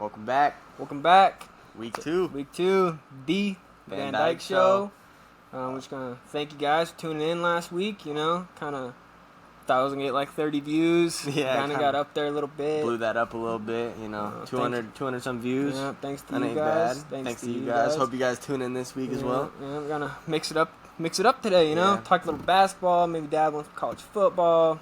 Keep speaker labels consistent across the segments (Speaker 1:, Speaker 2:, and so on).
Speaker 1: Welcome back.
Speaker 2: Welcome back.
Speaker 1: Week 2.
Speaker 2: Week 2, the Van Dyke Show. We're just going to thank you guys for tuning in last week. You know, kind of thought I was going to get like 30 views.
Speaker 1: Yeah,
Speaker 2: kind of got up there a little bit.
Speaker 1: Blew that up a little bit, 200 some views.
Speaker 2: Yeah, thanks to
Speaker 1: that
Speaker 2: you
Speaker 1: ain't
Speaker 2: guys.
Speaker 1: bad. Thanks to you guys. Hope you guys tune in this week as well.
Speaker 2: Yeah, we're going to mix it up today, you know.
Speaker 1: Yeah.
Speaker 2: Talk a little basketball, maybe dabble in some college football.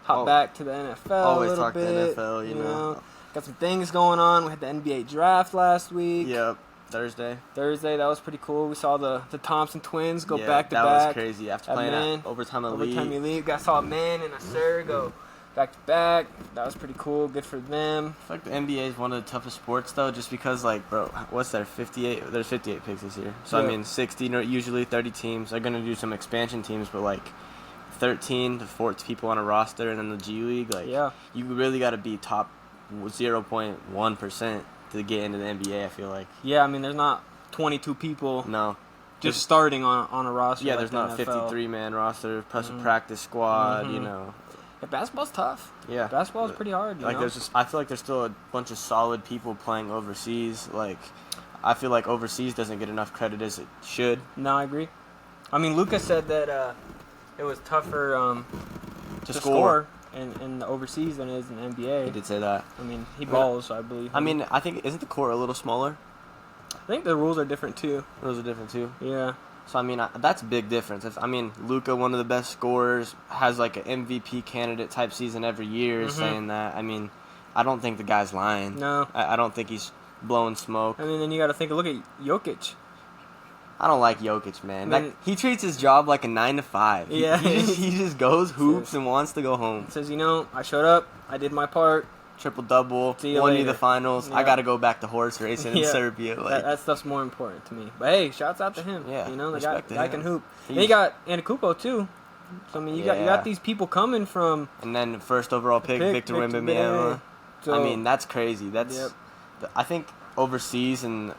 Speaker 2: Hop back to the NFL
Speaker 1: Always
Speaker 2: a little
Speaker 1: talk
Speaker 2: bit.
Speaker 1: to NFL, you know.
Speaker 2: Got some things going on. We had the NBA draft last week.
Speaker 1: Yep. Thursday,
Speaker 2: that was pretty cool. We saw the Thompson twins go back to
Speaker 1: back.
Speaker 2: back.
Speaker 1: That was crazy. After playing at Overtime Elite.
Speaker 2: I saw a man and a sir go back to back. That was pretty cool. Good for them.
Speaker 1: I feel like the NBA is one of the toughest sports, though, just because, bro, what's there, 58? There's 58 picks this year. So,
Speaker 2: yeah.
Speaker 1: 60, usually 30 teams. They're going to do some expansion teams, but, 13 to 14 people on a roster, and then the G League, you really got to be top 0.1% to get into the NBA, I feel like.
Speaker 2: Yeah, there's not 22 people.
Speaker 1: No.
Speaker 2: Just starting on a roster.
Speaker 1: Yeah,
Speaker 2: like
Speaker 1: there's not a 53-man roster, plus a practice squad,
Speaker 2: Yeah, basketball's tough.
Speaker 1: Yeah.
Speaker 2: Basketball's pretty hard, you know?
Speaker 1: I feel like there's still a bunch of solid people playing overseas. I feel like overseas doesn't get enough credit as it should.
Speaker 2: No, I agree. Luka said that it was tougher to score in the overseas than it is in the NBA.
Speaker 1: He did say that.
Speaker 2: He balls, I believe.
Speaker 1: I think, isn't the court a little smaller?
Speaker 2: I think the rules are different, too.
Speaker 1: Rules are different, too?
Speaker 2: Yeah.
Speaker 1: So, that's a big difference. Luka, one of the best scorers, has, an MVP candidate type season every year, is saying that. I don't think the guy's lying.
Speaker 2: No.
Speaker 1: I don't think he's blowing smoke.
Speaker 2: Then you got to look at Jokic.
Speaker 1: I don't like Jokic, man. He treats his job like a 9 to 5.
Speaker 2: Yeah.
Speaker 1: He just goes, hoops, and wants to go home.
Speaker 2: Says, I showed up, I did my part.
Speaker 1: Triple-double, won me the finals. Yeah. I got to go back to horse racing in Serbia.
Speaker 2: That stuff's more important to me. But, hey, shouts out to him.
Speaker 1: Yeah,
Speaker 2: the guy can hoop. Then you got Antetokounmpo, too. So, you got these people coming from...
Speaker 1: And then first overall pick Victor Wembanyama. So, that's crazy. I think overseas and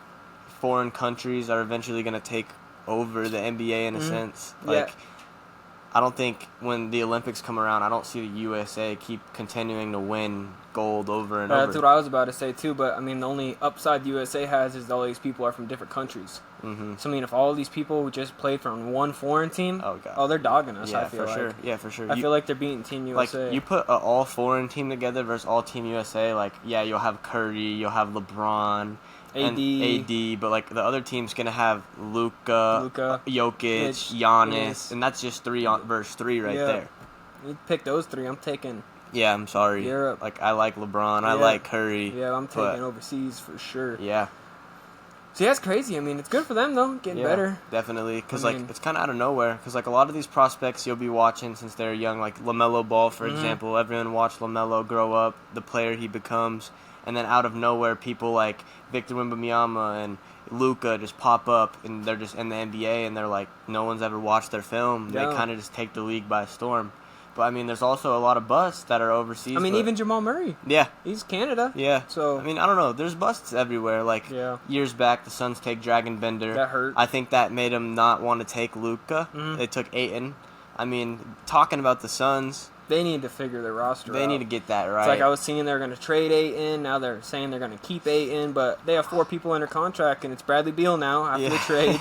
Speaker 1: foreign countries are eventually going to take over the NBA in a sense. I don't think when the Olympics come around, I don't see the USA keep continuing to win gold over and over.
Speaker 2: That's what I was about to say, too. But, the only upside the USA has is all these people are from different countries. Mm-hmm. So, if all these people just played from one foreign team, they're dogging us, I feel like.
Speaker 1: Sure. Yeah, for sure.
Speaker 2: I feel like they're beating Team USA.
Speaker 1: You put an all-foreign team together versus all Team USA, you'll have Curry, you'll have LeBron,
Speaker 2: AD,
Speaker 1: but the other team's gonna have Luka, Jokic, Giannis, and that's just 3 versus 3 right there.
Speaker 2: You pick those 3. I'm taking.
Speaker 1: Yeah, I'm sorry.
Speaker 2: Europe.
Speaker 1: I like LeBron. I like Curry.
Speaker 2: Yeah, I'm taking overseas for sure.
Speaker 1: Yeah.
Speaker 2: See, that's crazy. It's good for them though, getting better.
Speaker 1: Definitely, because it's kind of out of nowhere. Because a lot of these prospects you'll be watching since they're young, like LaMelo Ball, for example. Everyone watched LaMelo grow up, the player he becomes. And then out of nowhere, people like Victor Wembanyama and Luka just pop up, and they're just in the NBA, and they're no one's ever watched their film. They kind of just take the league by storm. But, there's also a lot of busts that are overseas.
Speaker 2: Even Jamal Murray.
Speaker 1: Yeah.
Speaker 2: He's Canada.
Speaker 1: Yeah.
Speaker 2: So
Speaker 1: I don't know. There's busts everywhere. Years back, the Suns take Dragon Bender.
Speaker 2: That hurt.
Speaker 1: I think that made them not want to take Luka. Mm-hmm. They took Ayton. Talking about the Suns...
Speaker 2: They need to figure their roster out.
Speaker 1: They need to get that right.
Speaker 2: It's I was seeing they're going to trade Ayton. Now they're saying they're going to keep Ayton, but they have 4 people under contract, and it's Bradley Beal now after the trade.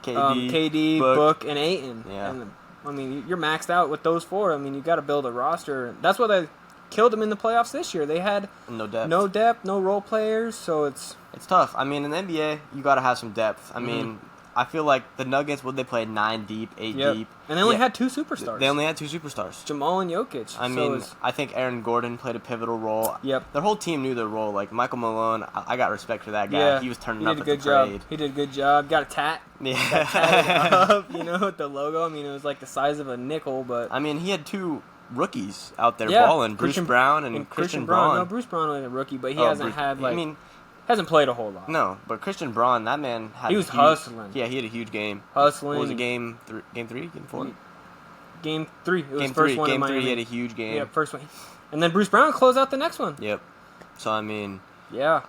Speaker 2: KD, Book, and Ayton.
Speaker 1: Yeah.
Speaker 2: And, you're maxed out with those 4. You got to build a roster. That's what they killed them in the playoffs this year. They had no depth, no role players, so it's
Speaker 1: tough. In the NBA, you got to have some depth. I feel like the Nuggets, would they play 9 deep, 8 deep?
Speaker 2: And they only had 2 superstars.
Speaker 1: They only had 2 superstars.
Speaker 2: Jamal and Jokic.
Speaker 1: I think Aaron Gordon played a pipivotal role.
Speaker 2: Yep.
Speaker 1: Their whole team knew their role. Michael Malone, I got respect for that guy.
Speaker 2: Yeah.
Speaker 1: He was turning up at the parade.
Speaker 2: He did a good job. Got a tat.
Speaker 1: Yeah.
Speaker 2: Got tatted up, with the logo. It was the size of a nickel, but...
Speaker 1: he had 2 rookies out there balling. Bruce Brown and Christian Braun.
Speaker 2: No, Bruce Brown was a rookie, but he hasn't had, hasn't played a whole lot.
Speaker 1: No, but Christian Braun, that man had...
Speaker 2: He was hustling.
Speaker 1: Yeah, he had a huge game.
Speaker 2: Hustling.
Speaker 1: What was it, game 3? Game 4?
Speaker 2: Game 3. It was
Speaker 1: game
Speaker 2: the first
Speaker 1: 3.
Speaker 2: One
Speaker 1: Game
Speaker 2: in Miami.
Speaker 1: 3, he had a huge game.
Speaker 2: Yeah, first one. And then Bruce Brown closed out the next one.
Speaker 1: Yep. So,
Speaker 2: Yeah.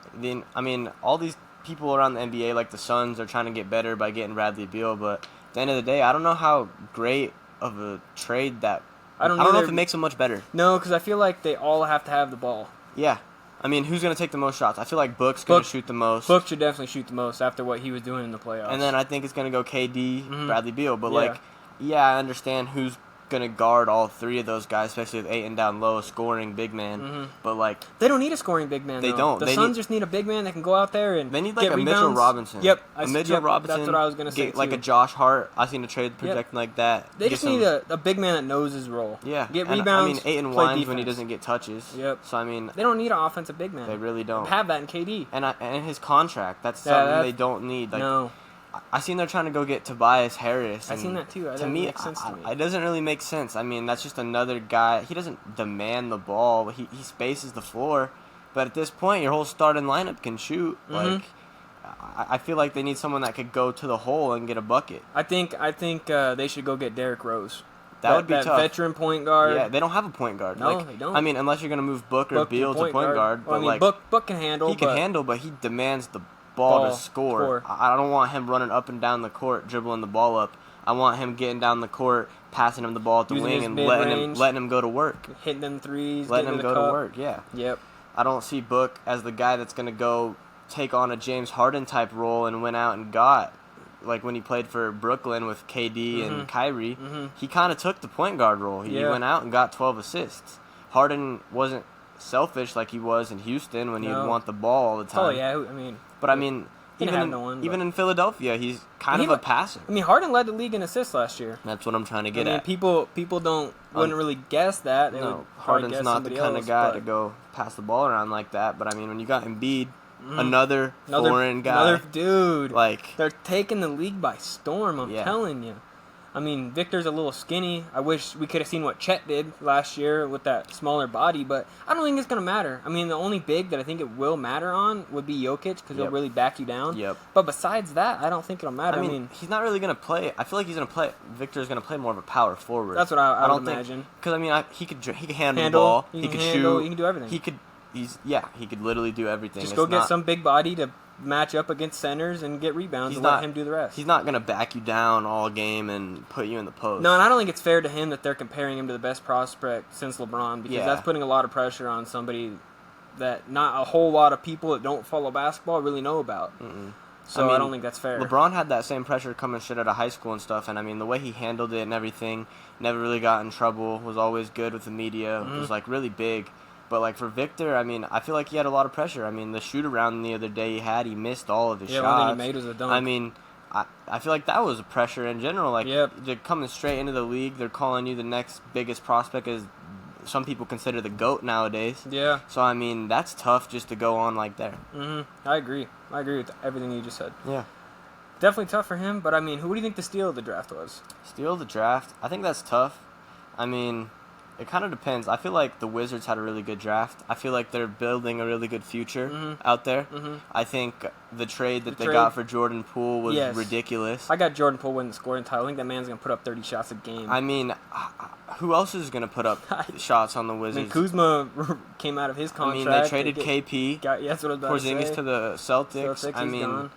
Speaker 1: All these people around the NBA, the Suns, are trying to get better by getting Bradley Beal, but at the end of the day, I don't know how great of a trade that... I don't know if it makes them much better.
Speaker 2: No, because I feel like they all have to have the ball.
Speaker 1: Yeah. I mean, who's going to take the most shots? I feel like Book's going to shoot the most.
Speaker 2: Book should definitely shoot the most after what he was doing in the playoffs.
Speaker 1: And then I think it's going to go KD, Bradley Beal. But, I understand who's going to guard all three of those guys, especially with Ayton down low, scoring big man. But,
Speaker 2: they don't need a scoring big man,
Speaker 1: They don't.
Speaker 2: The Suns just need a big man that can go out there and
Speaker 1: they need,
Speaker 2: get
Speaker 1: a
Speaker 2: rebounds.
Speaker 1: Mitchell Robinson.
Speaker 2: Yep.
Speaker 1: Mitchell Robinson.
Speaker 2: That's what I was going to say,
Speaker 1: like a Josh Hart. I seen a trade projecting like that.
Speaker 2: They just need a big man that knows his role.
Speaker 1: Yeah.
Speaker 2: Get rebounds,
Speaker 1: I mean, Ayton whines when he doesn't get touches.
Speaker 2: Yep.
Speaker 1: So, I mean...
Speaker 2: They don't need an offensive big man.
Speaker 1: They really don't.
Speaker 2: They have that in KD.
Speaker 1: And his contract, that's something they don't need. Like,
Speaker 2: no.
Speaker 1: I seen they're trying to go get Tobias Harris.
Speaker 2: I seen that too. That doesn't make sense to me.
Speaker 1: It doesn't really make sense. I mean, that's just another guy. He doesn't demand the ball. He spaces the floor. But at this point, your whole starting lineup can shoot. Like, I feel like they need someone that could go to the hole and get a bucket.
Speaker 2: I think they should go get Derrick Rose.
Speaker 1: That would be
Speaker 2: that
Speaker 1: tough.
Speaker 2: Veteran point guard.
Speaker 1: Yeah, they don't have a point guard.
Speaker 2: No, they don't.
Speaker 1: I mean, unless you're going to move Book or Beal to point guard.
Speaker 2: Well,
Speaker 1: but
Speaker 2: Book can handle.
Speaker 1: He can handle, but he demands the ball to score. I don't want him running up and down the court, dribbling the ball up. I want him getting down the court, passing him the ball at the wing, and letting him go to work.
Speaker 2: Hitting them threes,
Speaker 1: letting him go to work, yeah.
Speaker 2: Yep.
Speaker 1: I don't see Book as the guy that's going to go take on a James Harden type role and went out and got, like when he played for Brooklyn with KD and Kyrie, he kind of took the point guard role. He went out and got 12 assists. Harden wasn't selfish like he was in Houston when he'd want the ball all the time.
Speaker 2: Oh, yeah, I mean...
Speaker 1: But, I mean... Even in Philadelphia, he's kind of a passer.
Speaker 2: I mean, Harden led the league in assists last year.
Speaker 1: That's what I'm trying to get at.
Speaker 2: People wouldn't really guess that.
Speaker 1: Harden's not the kind of guy to go pass the ball around like that. But I mean, when you got Embiid, another foreign guy,
Speaker 2: another dude,
Speaker 1: like
Speaker 2: they're taking the league by storm. I'm telling you. I mean, Victor's a little skinny. I wish we could have seen what Chet did last year with that smaller body, but I don't think it's going to matter. I mean, the only big that I think it will matter on would be Jokic because he'll really back you down.
Speaker 1: Yep.
Speaker 2: But besides that, I don't think it'll matter.
Speaker 1: I mean he's not really going to play. I feel like he's going to play. Victor's going to play more of a power forward.
Speaker 2: That's what I don't imagine.
Speaker 1: Because, I mean, he could handle the ball.
Speaker 2: He
Speaker 1: could
Speaker 2: shoot.
Speaker 1: He
Speaker 2: can do everything.
Speaker 1: He could literally do everything.
Speaker 2: Just get some big body to match up against centers and get rebounds and let him do the rest.
Speaker 1: He's not going to back you down all game and put you in the post.
Speaker 2: No, and I don't think it's fair to him that they're comparing him to the best prospect since LeBron because that's putting a lot of pressure on somebody that not a whole lot of people that don't follow basketball really know about. So I don't think that's fair.
Speaker 1: LeBron had that same pressure coming straight out of high school and stuff, and I mean the way he handled it and everything, never really got in trouble, was always good with the media, was like really big. But, like, for Victor, I mean, I feel like he had a lot of pressure. I mean, the shoot-around the other day he missed all of his shots.
Speaker 2: Yeah, one thing he made was a dunk.
Speaker 1: I mean, I feel like that was a pressure in general. Like, they're coming straight into the league. They're calling you the next biggest prospect, as some people consider the GOAT nowadays.
Speaker 2: Yeah.
Speaker 1: So, I mean, that's tough just to go on like that.
Speaker 2: I agree. I agree with everything you just said.
Speaker 1: Yeah.
Speaker 2: Definitely tough for him, but, I mean, who do you think the steal of the draft was?
Speaker 1: Steal of the draft? I think that's tough. I mean... It kind of depends. I feel like the Wizards had a really good draft. I feel like they're building a really good future out there. I think the trade that they got for Jordan Poole was ridiculous.
Speaker 2: I got Jordan Poole winning the scoring title. I think that man's going to put up 30 shots a game.
Speaker 1: I mean, who else is going to put up shots on the Wizards?
Speaker 2: I mean, Kuzma came out of his contract.
Speaker 1: I mean, they traded KP.
Speaker 2: That's what I was about to say.
Speaker 1: Porzingis to the Celtics. I mean, gone.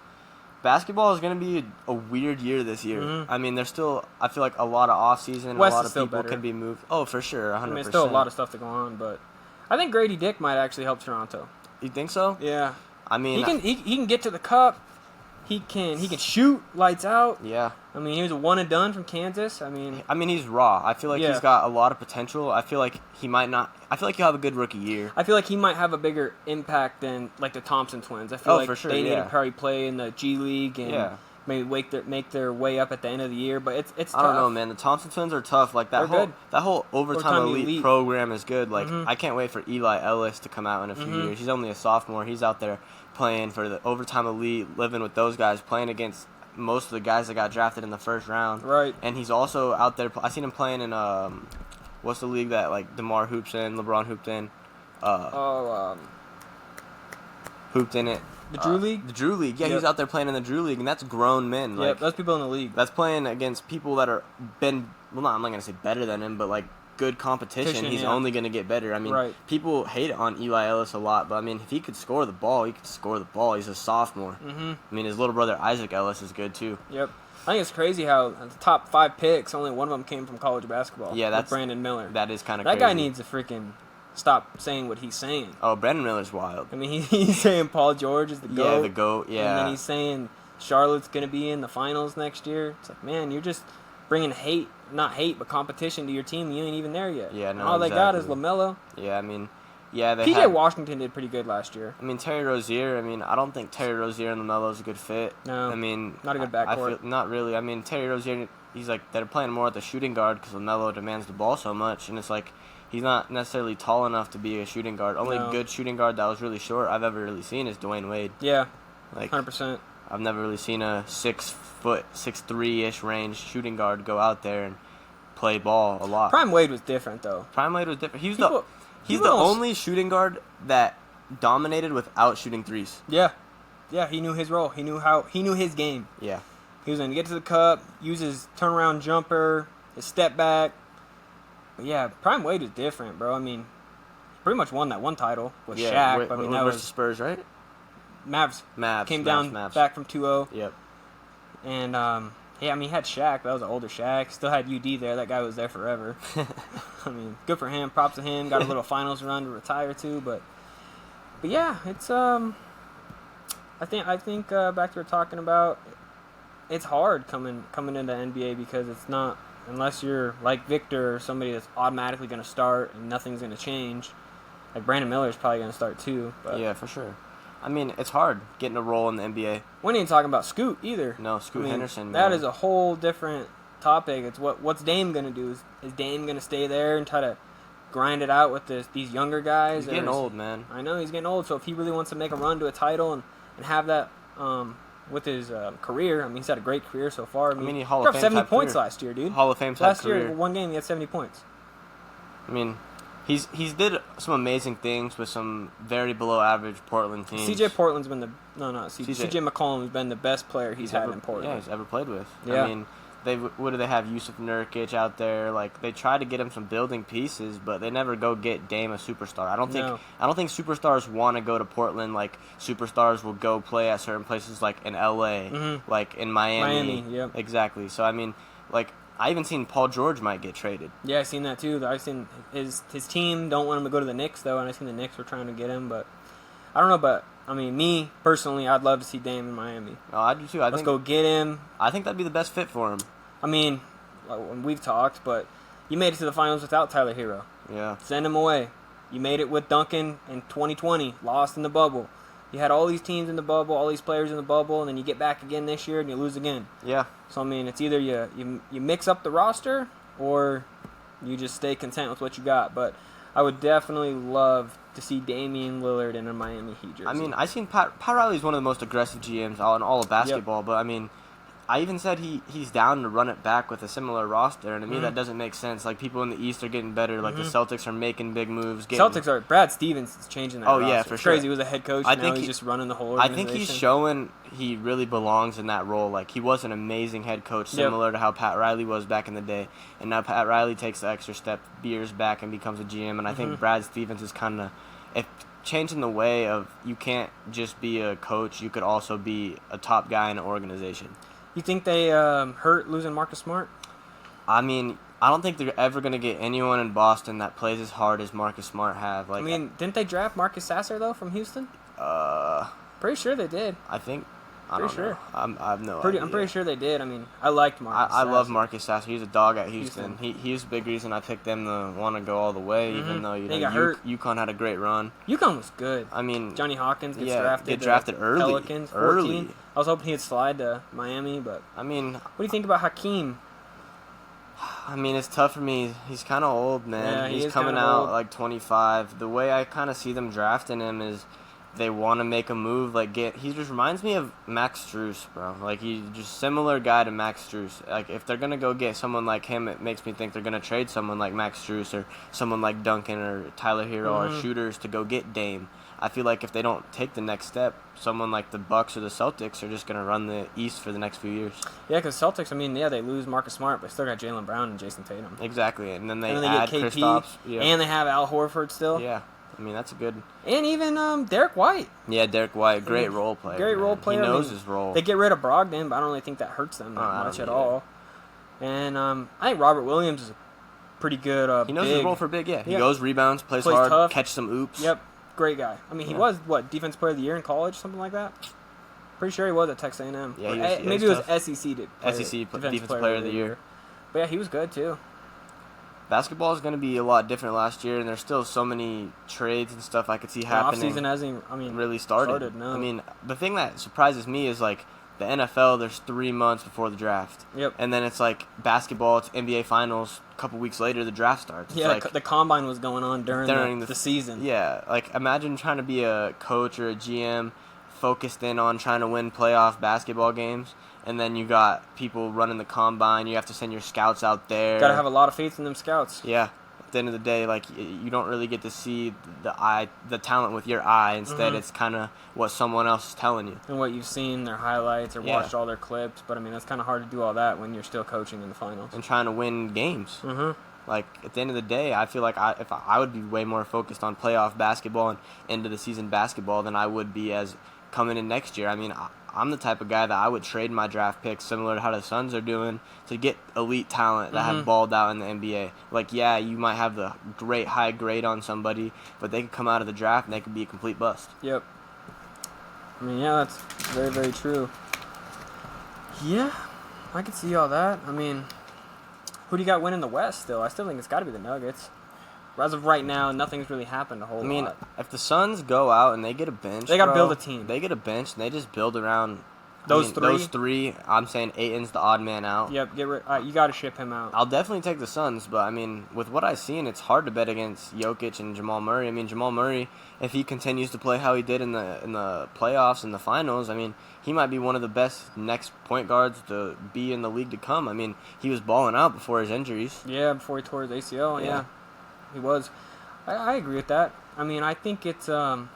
Speaker 1: Basketball is going to be a weird year this year. I mean, there's still, I feel like, a lot of offseason and a lot of people can be moved. Oh, for sure, 100%.
Speaker 2: I mean, there's still a lot of stuff to go on, but I think Grady Dick might actually help Toronto.
Speaker 1: You think so?
Speaker 2: Yeah.
Speaker 1: I mean,
Speaker 2: he can get to the cup. He can shoot lights out.
Speaker 1: Yeah.
Speaker 2: I mean, he was a one and done from Kansas. I mean,
Speaker 1: he's raw. I feel like he's got a lot of potential. I feel like he might not. I feel like he'll have a good rookie year.
Speaker 2: I feel like he might have a bigger impact than like the Thompson twins. I feel like
Speaker 1: for sure,
Speaker 2: they need to probably play in the G League and maybe make their way up at the end of the year. But it's tough.
Speaker 1: I don't know, man. The Thompson twins are tough. Like that whole overtime elite program is good. Like I can't wait for Eli Ellis to come out in a few years. He's only a sophomore. He's out there playing for the overtime elite, living with those guys, playing against most of the guys that got drafted in the first round.
Speaker 2: Right.
Speaker 1: And he's also out there. I seen him playing in what's the league that like DeMar hoops in, LeBron hooped in. Hooped in it.
Speaker 2: The Drew League?
Speaker 1: The Drew League. Yeah, he's out there playing in the Drew League, and that's grown men.
Speaker 2: Yeah, those people in the league.
Speaker 1: That's playing against people that are I'm not going to say better than him, but like good competition. He's only going to get better. I mean, people hate on Eli Ellis a lot, but I mean, if he could score the ball, he could score the ball. He's a sophomore. I mean, his little brother Isaac Ellis is good too.
Speaker 2: Yep. I think it's crazy how the top 5 picks, only one of them came from college basketball.
Speaker 1: Yeah, that's
Speaker 2: Brandon Miller.
Speaker 1: That is kind of
Speaker 2: crazy.
Speaker 1: That
Speaker 2: guy needs a freaking stop saying what he's saying.
Speaker 1: Oh, Brandon Miller's wild.
Speaker 2: I mean, he's saying Paul George is the GOAT.
Speaker 1: Yeah, the GOAT, yeah.
Speaker 2: And then he's saying Charlotte's going to be in the finals next year. It's like, man, you're just bringing hate, not hate, but competition to your team. You ain't even there yet.
Speaker 1: Yeah, no,
Speaker 2: and all they got is LaMelo.
Speaker 1: Yeah, I mean, yeah, they
Speaker 2: PJ Washington did pretty good last year.
Speaker 1: I mean, Terry Rozier, I don't think Terry Rozier and LaMelo is a good fit.
Speaker 2: No,
Speaker 1: I mean,
Speaker 2: not a good backcourt.
Speaker 1: Not really. I mean, Terry Rozier, he's like, they're playing more at the shooting guard because LaMelo demands the ball so much, and it's like, he's not necessarily tall enough to be a shooting guard. Only good shooting guard that was really short I've ever really seen is Dwayne Wade.
Speaker 2: Yeah,
Speaker 1: like
Speaker 2: 100%.
Speaker 1: I've never really seen a 6'3" range shooting guard go out there and play ball a lot.
Speaker 2: Prime Wade was different though.
Speaker 1: Prime Wade was different. He's the only shooting guard that dominated without shooting threes.
Speaker 2: Yeah, he knew his role. He knew his game.
Speaker 1: Yeah,
Speaker 2: he was going to get to the cup, use his turnaround jumper, his step back. But yeah, Prime Wade was different, bro. I mean, pretty much won that one title with Shaq. I mean, that was
Speaker 1: the Spurs, right?
Speaker 2: Mavs came down back from 2-0.
Speaker 1: Yep.
Speaker 2: And yeah, I mean, he had Shaq. That was an older Shaq. Still had UD there. That guy was there forever. I mean, good for him. Props to him. Got a little finals run to retire to, but yeah, it's I think back to what we're talking about. It's hard coming into NBA because it's not, unless you're like Victor or somebody that's automatically going to start and nothing's going to change. Like Brandon Miller is probably going to start too. But
Speaker 1: yeah, for sure. I mean, it's hard getting a role in the NBA.
Speaker 2: We ain't talking about Scoot either.
Speaker 1: No, Scoot Henderson.
Speaker 2: That is a whole different topic. It's what's Dame going to do? Is Dame going to stay there and try to grind it out with these younger guys?
Speaker 1: He's getting old, man.
Speaker 2: I know he's getting old. So if he really wants to make a run to a title and have that with his career, I mean, he's had a great career so far. I mean,
Speaker 1: he
Speaker 2: Hall of Fame 70 points last year, dude.
Speaker 1: Hall of Fame
Speaker 2: last
Speaker 1: career.
Speaker 2: year, one game he had 70 points.
Speaker 1: I mean, he's did some amazing things with some very below average Portland teams.
Speaker 2: CJ McCollum's been the best player he's had in Portland.
Speaker 1: Yeah, he's ever played with.
Speaker 2: Yeah.
Speaker 1: I mean, what do they have? Yusuf Nurkic out there. Like, they try to get him some building pieces, but they never go get Dame a superstar. I don't think superstars want to go to Portland. Like, superstars will go play at certain places, like in LA, like in Miami.
Speaker 2: Yep.
Speaker 1: Exactly. So I mean, like, I even seen Paul George might get traded.
Speaker 2: Yeah, I've seen that too. I've seen his team don't want him to go to the Knicks though, and I've seen the Knicks were trying to get him, but I don't know. But I mean, me personally, I'd love to see Dame in Miami.
Speaker 1: Oh, I do too.
Speaker 2: Let's go get him.
Speaker 1: I think that'd be the best fit for him.
Speaker 2: I mean, we've talked, but you made it to the finals without Tyler Hero.
Speaker 1: Yeah.
Speaker 2: Send him away. You made it with Duncan in 2020, lost in the bubble. You had all these teams in the bubble, all these players in the bubble, and then you get back again this year and you lose again.
Speaker 1: Yeah.
Speaker 2: So, I mean, it's either you mix up the roster or you just stay content with what you got. But I would definitely love to see Damian Lillard in a Miami Heat jersey.
Speaker 1: I mean, I seen Pat Riley's one of the most aggressive GMs in all of basketball, but I mean, I even said he's down to run it back with a similar roster, and to me that doesn't make sense. Like, people in the East are getting better. Like, the Celtics are making big moves.
Speaker 2: Brad Stevens is changing that roster.
Speaker 1: Yeah, for
Speaker 2: it's
Speaker 1: sure.
Speaker 2: crazy. He was a head coach, and now he's just running the whole organization.
Speaker 1: I think he's showing he really belongs in that role. Like, he was an amazing head coach, similar to how Pat Riley was back in the day. And now Pat Riley takes the extra step years back and becomes a GM, and I think Brad Stevens is kind of changing the way of, you can't just be a coach, you could also be a top guy in an organization.
Speaker 2: You think they hurt losing Marcus Smart?
Speaker 1: I mean, I don't think they're ever going to get anyone in Boston that plays as hard as Marcus Smart have. Like,
Speaker 2: I mean, didn't they draft Marcus Sasser, though, from Houston? Pretty sure they did.
Speaker 1: I think.
Speaker 2: I have no
Speaker 1: idea.
Speaker 2: I'm pretty sure they did. I mean, I liked Marcus Sasser.
Speaker 1: I love Marcus Sasser. He's a dog at Houston. He's a big reason I picked them to want to go all the way, even though
Speaker 2: they got hurt.
Speaker 1: UConn had a great run.
Speaker 2: UConn was good.
Speaker 1: I mean,
Speaker 2: Johnny Hawkins gets
Speaker 1: drafted early.
Speaker 2: Pelicans, 14. I was hoping he'd slide to Miami, but
Speaker 1: I mean,
Speaker 2: what do you think about Hakeem?
Speaker 1: I mean, it's tough for me. He's kind of old, man.
Speaker 2: Yeah,
Speaker 1: he's coming out like 25. The way I kind of see them drafting him is, they want to make a move, he just reminds me of Max Strus, bro. Like, he's just similar guy to Max Strus. Like, if they're going to go get someone like him, it makes me think they're going to trade someone like Max Strus or someone like Duncan or Tyler Hero or shooters to go get Dame. I feel like if they don't take the next step, someone like the Bucks or the Celtics are just going to run the East for the next few years.
Speaker 2: Yeah, because Celtics, I mean, they lose Marcus Smart, but still got Jaylen Brown and Jason Tatum.
Speaker 1: Exactly, and then they
Speaker 2: get
Speaker 1: add
Speaker 2: KP,
Speaker 1: Kristaps. Yeah.
Speaker 2: And they have Al Horford still.
Speaker 1: Yeah. I mean, that's a good...
Speaker 2: And even Derek White.
Speaker 1: Yeah, Derek White, great role player.
Speaker 2: Great role player.
Speaker 1: He knows his role.
Speaker 2: They get rid of Brogdon, but I don't really think that hurts them that much at all. And I think Robert Williams is a pretty good.
Speaker 1: He knows
Speaker 2: big.
Speaker 1: his role for big. Yeah, he
Speaker 2: Yeah.
Speaker 1: goes, rebounds, plays hard,
Speaker 2: tough.
Speaker 1: catch some oops.
Speaker 2: Yep, great guy. I mean, he
Speaker 1: Yeah.
Speaker 2: was Defense Player of the Year in college, something like that. Pretty sure he was at Texas A&M.
Speaker 1: Yeah,
Speaker 2: Maybe it was SEC.
Speaker 1: SEC Defensive Player of the Year.
Speaker 2: But yeah, he was good too.
Speaker 1: Basketball is going to be a lot different last year, and there's still so many trades and stuff I could see happening.
Speaker 2: Offseason hasn't,
Speaker 1: really started.
Speaker 2: No.
Speaker 1: I mean, the thing that surprises me is like the NFL. There's 3 months before the draft.
Speaker 2: Yep.
Speaker 1: And then it's like basketball. It's NBA Finals. A couple weeks later, the draft starts. It's
Speaker 2: Yeah,
Speaker 1: like,
Speaker 2: the combine was going on during the season.
Speaker 1: Yeah, like imagine trying to be a coach or a GM focused in on trying to win playoff basketball games, and then you got people running the combine. You have to send your scouts out there.
Speaker 2: Gotta have a lot of faith in them scouts.
Speaker 1: Yeah. At the end of the day, like you don't really get to see the talent with your eye. Instead, it's kind of what someone else is telling you.
Speaker 2: And what you've seen, their highlights, or watched all their clips. But I mean, that's kind of hard to do all that when you're still coaching in the finals.
Speaker 1: And trying to win games.
Speaker 2: Mm-hmm.
Speaker 1: Like, at the end of the day, I feel like if I would be way more focused on playoff basketball and end of the season basketball than I would be as coming in next year. I mean, I'm the type of guy that I would trade my draft picks similar to how the Suns are doing to get elite talent that have balled out in the NBA. Like, yeah, you might have the great high grade on somebody, but they could come out of the draft and they could be a complete bust.
Speaker 2: Yep. I mean, yeah, that's very, very true. Yeah, I could see all that. I mean, who do you got winning the West still? I still think it's got to be the Nuggets. As of right now, nothing's really happened a whole lot.
Speaker 1: I mean, if the Suns go out and they get a bench,
Speaker 2: they got to build a team.
Speaker 1: They get a bench and they just build around
Speaker 2: those
Speaker 1: three. I'm saying Ayton's the odd man out.
Speaker 2: Yep, you got to ship him out.
Speaker 1: I'll definitely take the Suns, but I mean, with what I've seen, it's hard to bet against Jokic and Jamal Murray. I mean, Jamal Murray, if he continues to play how he did in the playoffs and the finals, I mean, he might be one of the best next point guards to be in the league to come. I mean, he was balling out before his injuries.
Speaker 2: Yeah, before he tore his ACL. Yeah, he was. I agree with that. I mean, I think it's I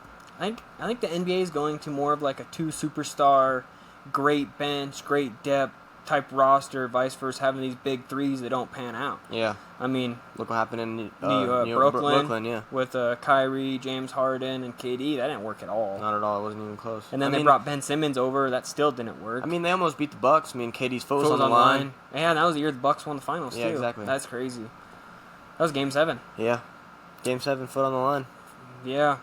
Speaker 2: think the NBA is going to more of like a 2 superstar, great bench, great depth type roster, vice versa, having these big threes that don't pan out.
Speaker 1: Yeah.
Speaker 2: I mean,
Speaker 1: look what happened in
Speaker 2: Brooklyn,
Speaker 1: yeah.
Speaker 2: with Kyrie, James Harden, and KD. That didn't work at all.
Speaker 1: Not at all. It wasn't even close.
Speaker 2: And then they brought Ben Simmons over. That still didn't work.
Speaker 1: I mean, they almost beat the Bucks. I mean, KD's foot was on the line.
Speaker 2: Yeah, and that was the year the Bucks won the finals too.
Speaker 1: Yeah, exactly.
Speaker 2: That's crazy. That was Game 7.
Speaker 1: Yeah. Game 7, foot on the line.
Speaker 2: Yeah.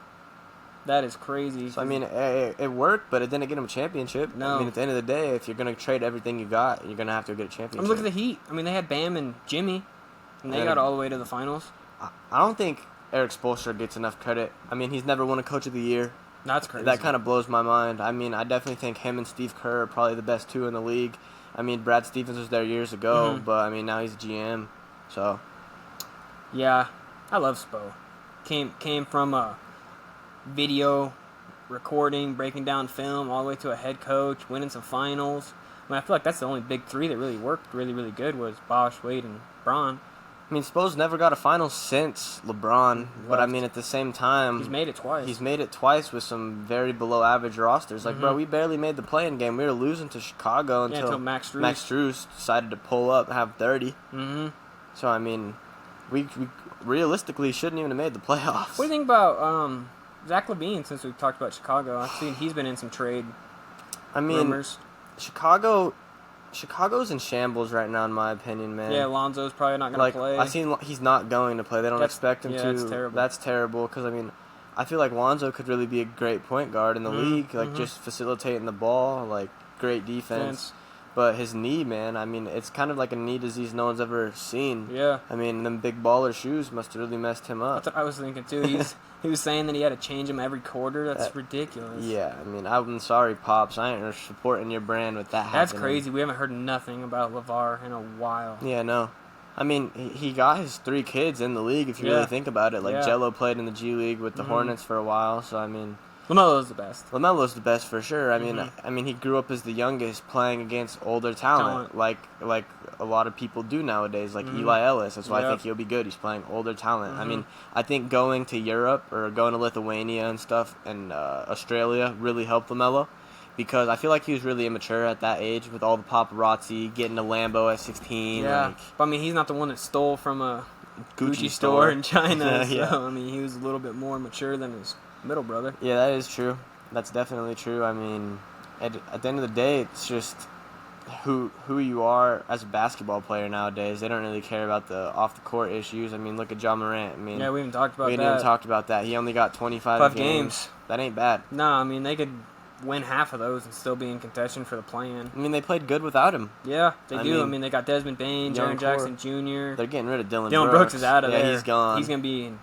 Speaker 2: That is crazy.
Speaker 1: So, I mean, it worked, but it didn't get him a championship.
Speaker 2: No.
Speaker 1: I mean, at the end of the day, if you're going to trade everything you got, you're going to have to get a championship.
Speaker 2: I mean, look at the Heat. I mean, they had Bam and Jimmy, and they got all the way to the finals.
Speaker 1: I don't think Eric Spoelstra gets enough credit. I mean, he's never won a Coach of the Year.
Speaker 2: That's crazy.
Speaker 1: That kind of blows my mind. I mean, I definitely think him and Steve Kerr are probably the best 2 in the league. I mean, Brad Stevens was there years ago, but, I mean, now he's a GM, so.
Speaker 2: Yeah, I love Spo. Came from a video recording, breaking down film, all the way to a head coach, winning some finals. I mean, I feel like that's the only big 3 that really worked really, really good was Bosh, Wade, and Braun.
Speaker 1: I mean, Spo's never got a final since LeBron, but I mean, at the same time,
Speaker 2: he's made it twice.
Speaker 1: He's made it twice with some very below average rosters. Like, bro, we barely made the play-in game. We were losing to Chicago until
Speaker 2: Max
Speaker 1: Strus decided to pull up and have 30.
Speaker 2: Mm-hmm.
Speaker 1: So, I mean, we realistically shouldn't even have made the playoffs.
Speaker 2: What do you think about Zach LaVine, since we've talked about Chicago? I've seen he's been in some trade rumors.
Speaker 1: Chicago's in shambles right now, in my opinion, man.
Speaker 2: Yeah, Lonzo's probably not going to play.
Speaker 1: I've seen he's not going to play. They don't expect him to.
Speaker 2: That's terrible.
Speaker 1: That's terrible because, I mean, I feel like Lonzo could really be a great point guard in the league, like just facilitating the ball, like great defense. But his knee, man, I mean, it's kind of like a knee disease no one's ever seen.
Speaker 2: Yeah.
Speaker 1: I mean, them big baller shoes must have really messed him up.
Speaker 2: That's what I was thinking, too. He was saying that he had to change them every quarter. That's ridiculous.
Speaker 1: Yeah, I mean, I'm sorry, Pops. I ain't supporting your brand with that happening.
Speaker 2: That's crazy. We haven't heard nothing about LeVar in a while.
Speaker 1: Yeah, no. I mean, he got his 3 kids in the league, if you really think about it. Like, Jello played in the G League with the Hornets for a while, so, I mean...
Speaker 2: LaMelo's the best.
Speaker 1: LaMelo's the best for sure. I mean, he grew up as the youngest playing against older talent. like a lot of people do nowadays, like Eli Ellis. That's why I think he'll be good. He's playing older talent. I mean, I think going to Europe or going to Lithuania and stuff and Australia really helped LaMelo because I feel like he was really immature at that age with all the paparazzi, getting a Lambo at 16.
Speaker 2: Yeah, but I mean, he's not the one that stole from a Gucci store in China. So, I mean, he was a little bit more mature than his middle brother.
Speaker 1: Yeah, that is true. That's definitely true. I mean, at the end of the day, it's just who you are as a basketball player nowadays. They don't really care about the off the court issues. I mean, look at Ja Morant. I mean,
Speaker 2: Yeah, we haven't talked about that.
Speaker 1: We haven't even talked about that. He only got 25 games. That ain't bad.
Speaker 2: No, I mean they could win half of those and still be in contention for the play-in.
Speaker 1: I mean, they played good without him.
Speaker 2: Yeah, they do. I mean, they got Desmond Bain, Jaren Jackson Jr.
Speaker 1: They're getting rid of Dylan
Speaker 2: Brooks. Brooks is out of there.
Speaker 1: Yeah, he's gone.
Speaker 2: He's gonna be in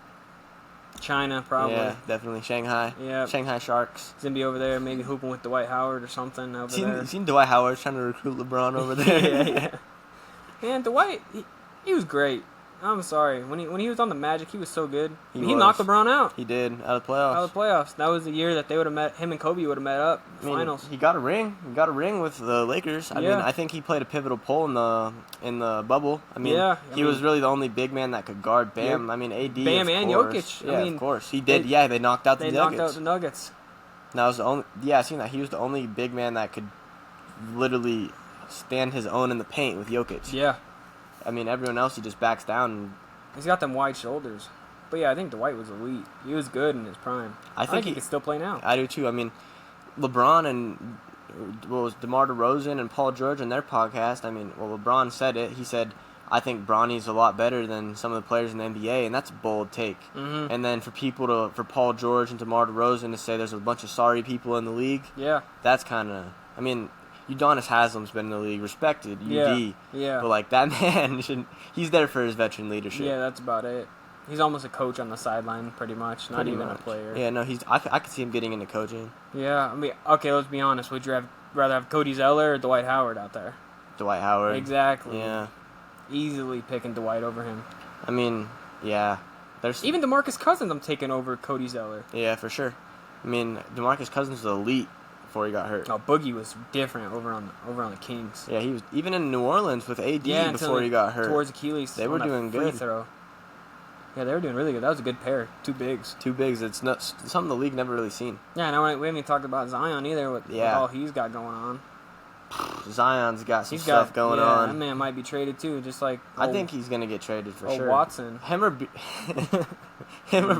Speaker 2: China probably.
Speaker 1: Yeah, definitely Shanghai.
Speaker 2: Yeah,
Speaker 1: Shanghai Sharks.
Speaker 2: He's gonna be over there, maybe hooping with Dwight Howard or something over there.
Speaker 1: You seen Dwight Howard trying to recruit LeBron over there?
Speaker 2: yeah. And Dwight, he was great. I'm sorry. When he was on the Magic, he was so good. He knocked LeBron out.
Speaker 1: He did, out of the playoffs.
Speaker 2: Out of the playoffs. That was the year that they would have met. Him and Kobe would have met up in the finals.
Speaker 1: He got a ring. He got a ring with the Lakers. I mean, I think he played a pivotal role in the bubble. I mean, he was really the only big man that could guard Bam. I mean, AD.
Speaker 2: Bam and Jokic.
Speaker 1: Yeah, of course. He did. They knocked out the Nuggets.
Speaker 2: They knocked out the Nuggets.
Speaker 1: That was the only. Yeah, I seen that. He was the only big man that could literally stand his own in the paint with Jokic.
Speaker 2: Yeah.
Speaker 1: I mean, everyone else, he just backs down.
Speaker 2: He's got them wide shoulders. But yeah, I think Dwight was elite. He was good in his prime. I think he could still play now.
Speaker 1: I do too. I mean, LeBron and DeMar DeRozan and Paul George in their podcast. I mean, well, LeBron said it. He said, "I think Bronny's a lot better than some of the players in the NBA," and that's a bold take.
Speaker 2: Mm-hmm.
Speaker 1: And then for Paul George and DeMar DeRozan to say there's a bunch of sorry people in the league.
Speaker 2: Yeah.
Speaker 1: That's kind of. I mean, Udonis Haslam's been in the league, respected, UD.
Speaker 2: Yeah.
Speaker 1: But, like, that man, he's there for his veteran leadership.
Speaker 2: Yeah, that's about it. He's almost a coach on the sideline, pretty much. Not even a player.
Speaker 1: Yeah, no, I could see him getting into coaching.
Speaker 2: Yeah, I mean, okay, let's be honest. Would you rather have Cody Zeller or Dwight Howard out there?
Speaker 1: Dwight Howard.
Speaker 2: Exactly.
Speaker 1: Yeah.
Speaker 2: Easily picking Dwight over him.
Speaker 1: I mean, yeah.
Speaker 2: Even DeMarcus Cousins I'm taking over Cody Zeller.
Speaker 1: Yeah, for sure. I mean, DeMarcus Cousins was elite before he got hurt.
Speaker 2: Oh, Boogie was different over on the Kings.
Speaker 1: Yeah, he was even in New Orleans with AD before he got hurt.
Speaker 2: Towards Achilles.
Speaker 1: They were doing good.
Speaker 2: Throw. Yeah, they were doing really good. That was a good pair. Two bigs.
Speaker 1: It's not something the league never really seen.
Speaker 2: Yeah, and we haven't even talked about Zion either with all he's got going on.
Speaker 1: Zion's got some stuff going on.
Speaker 2: That man might be traded too, just like...
Speaker 1: I think he's going to get traded for sure.
Speaker 2: Watson.
Speaker 1: Him or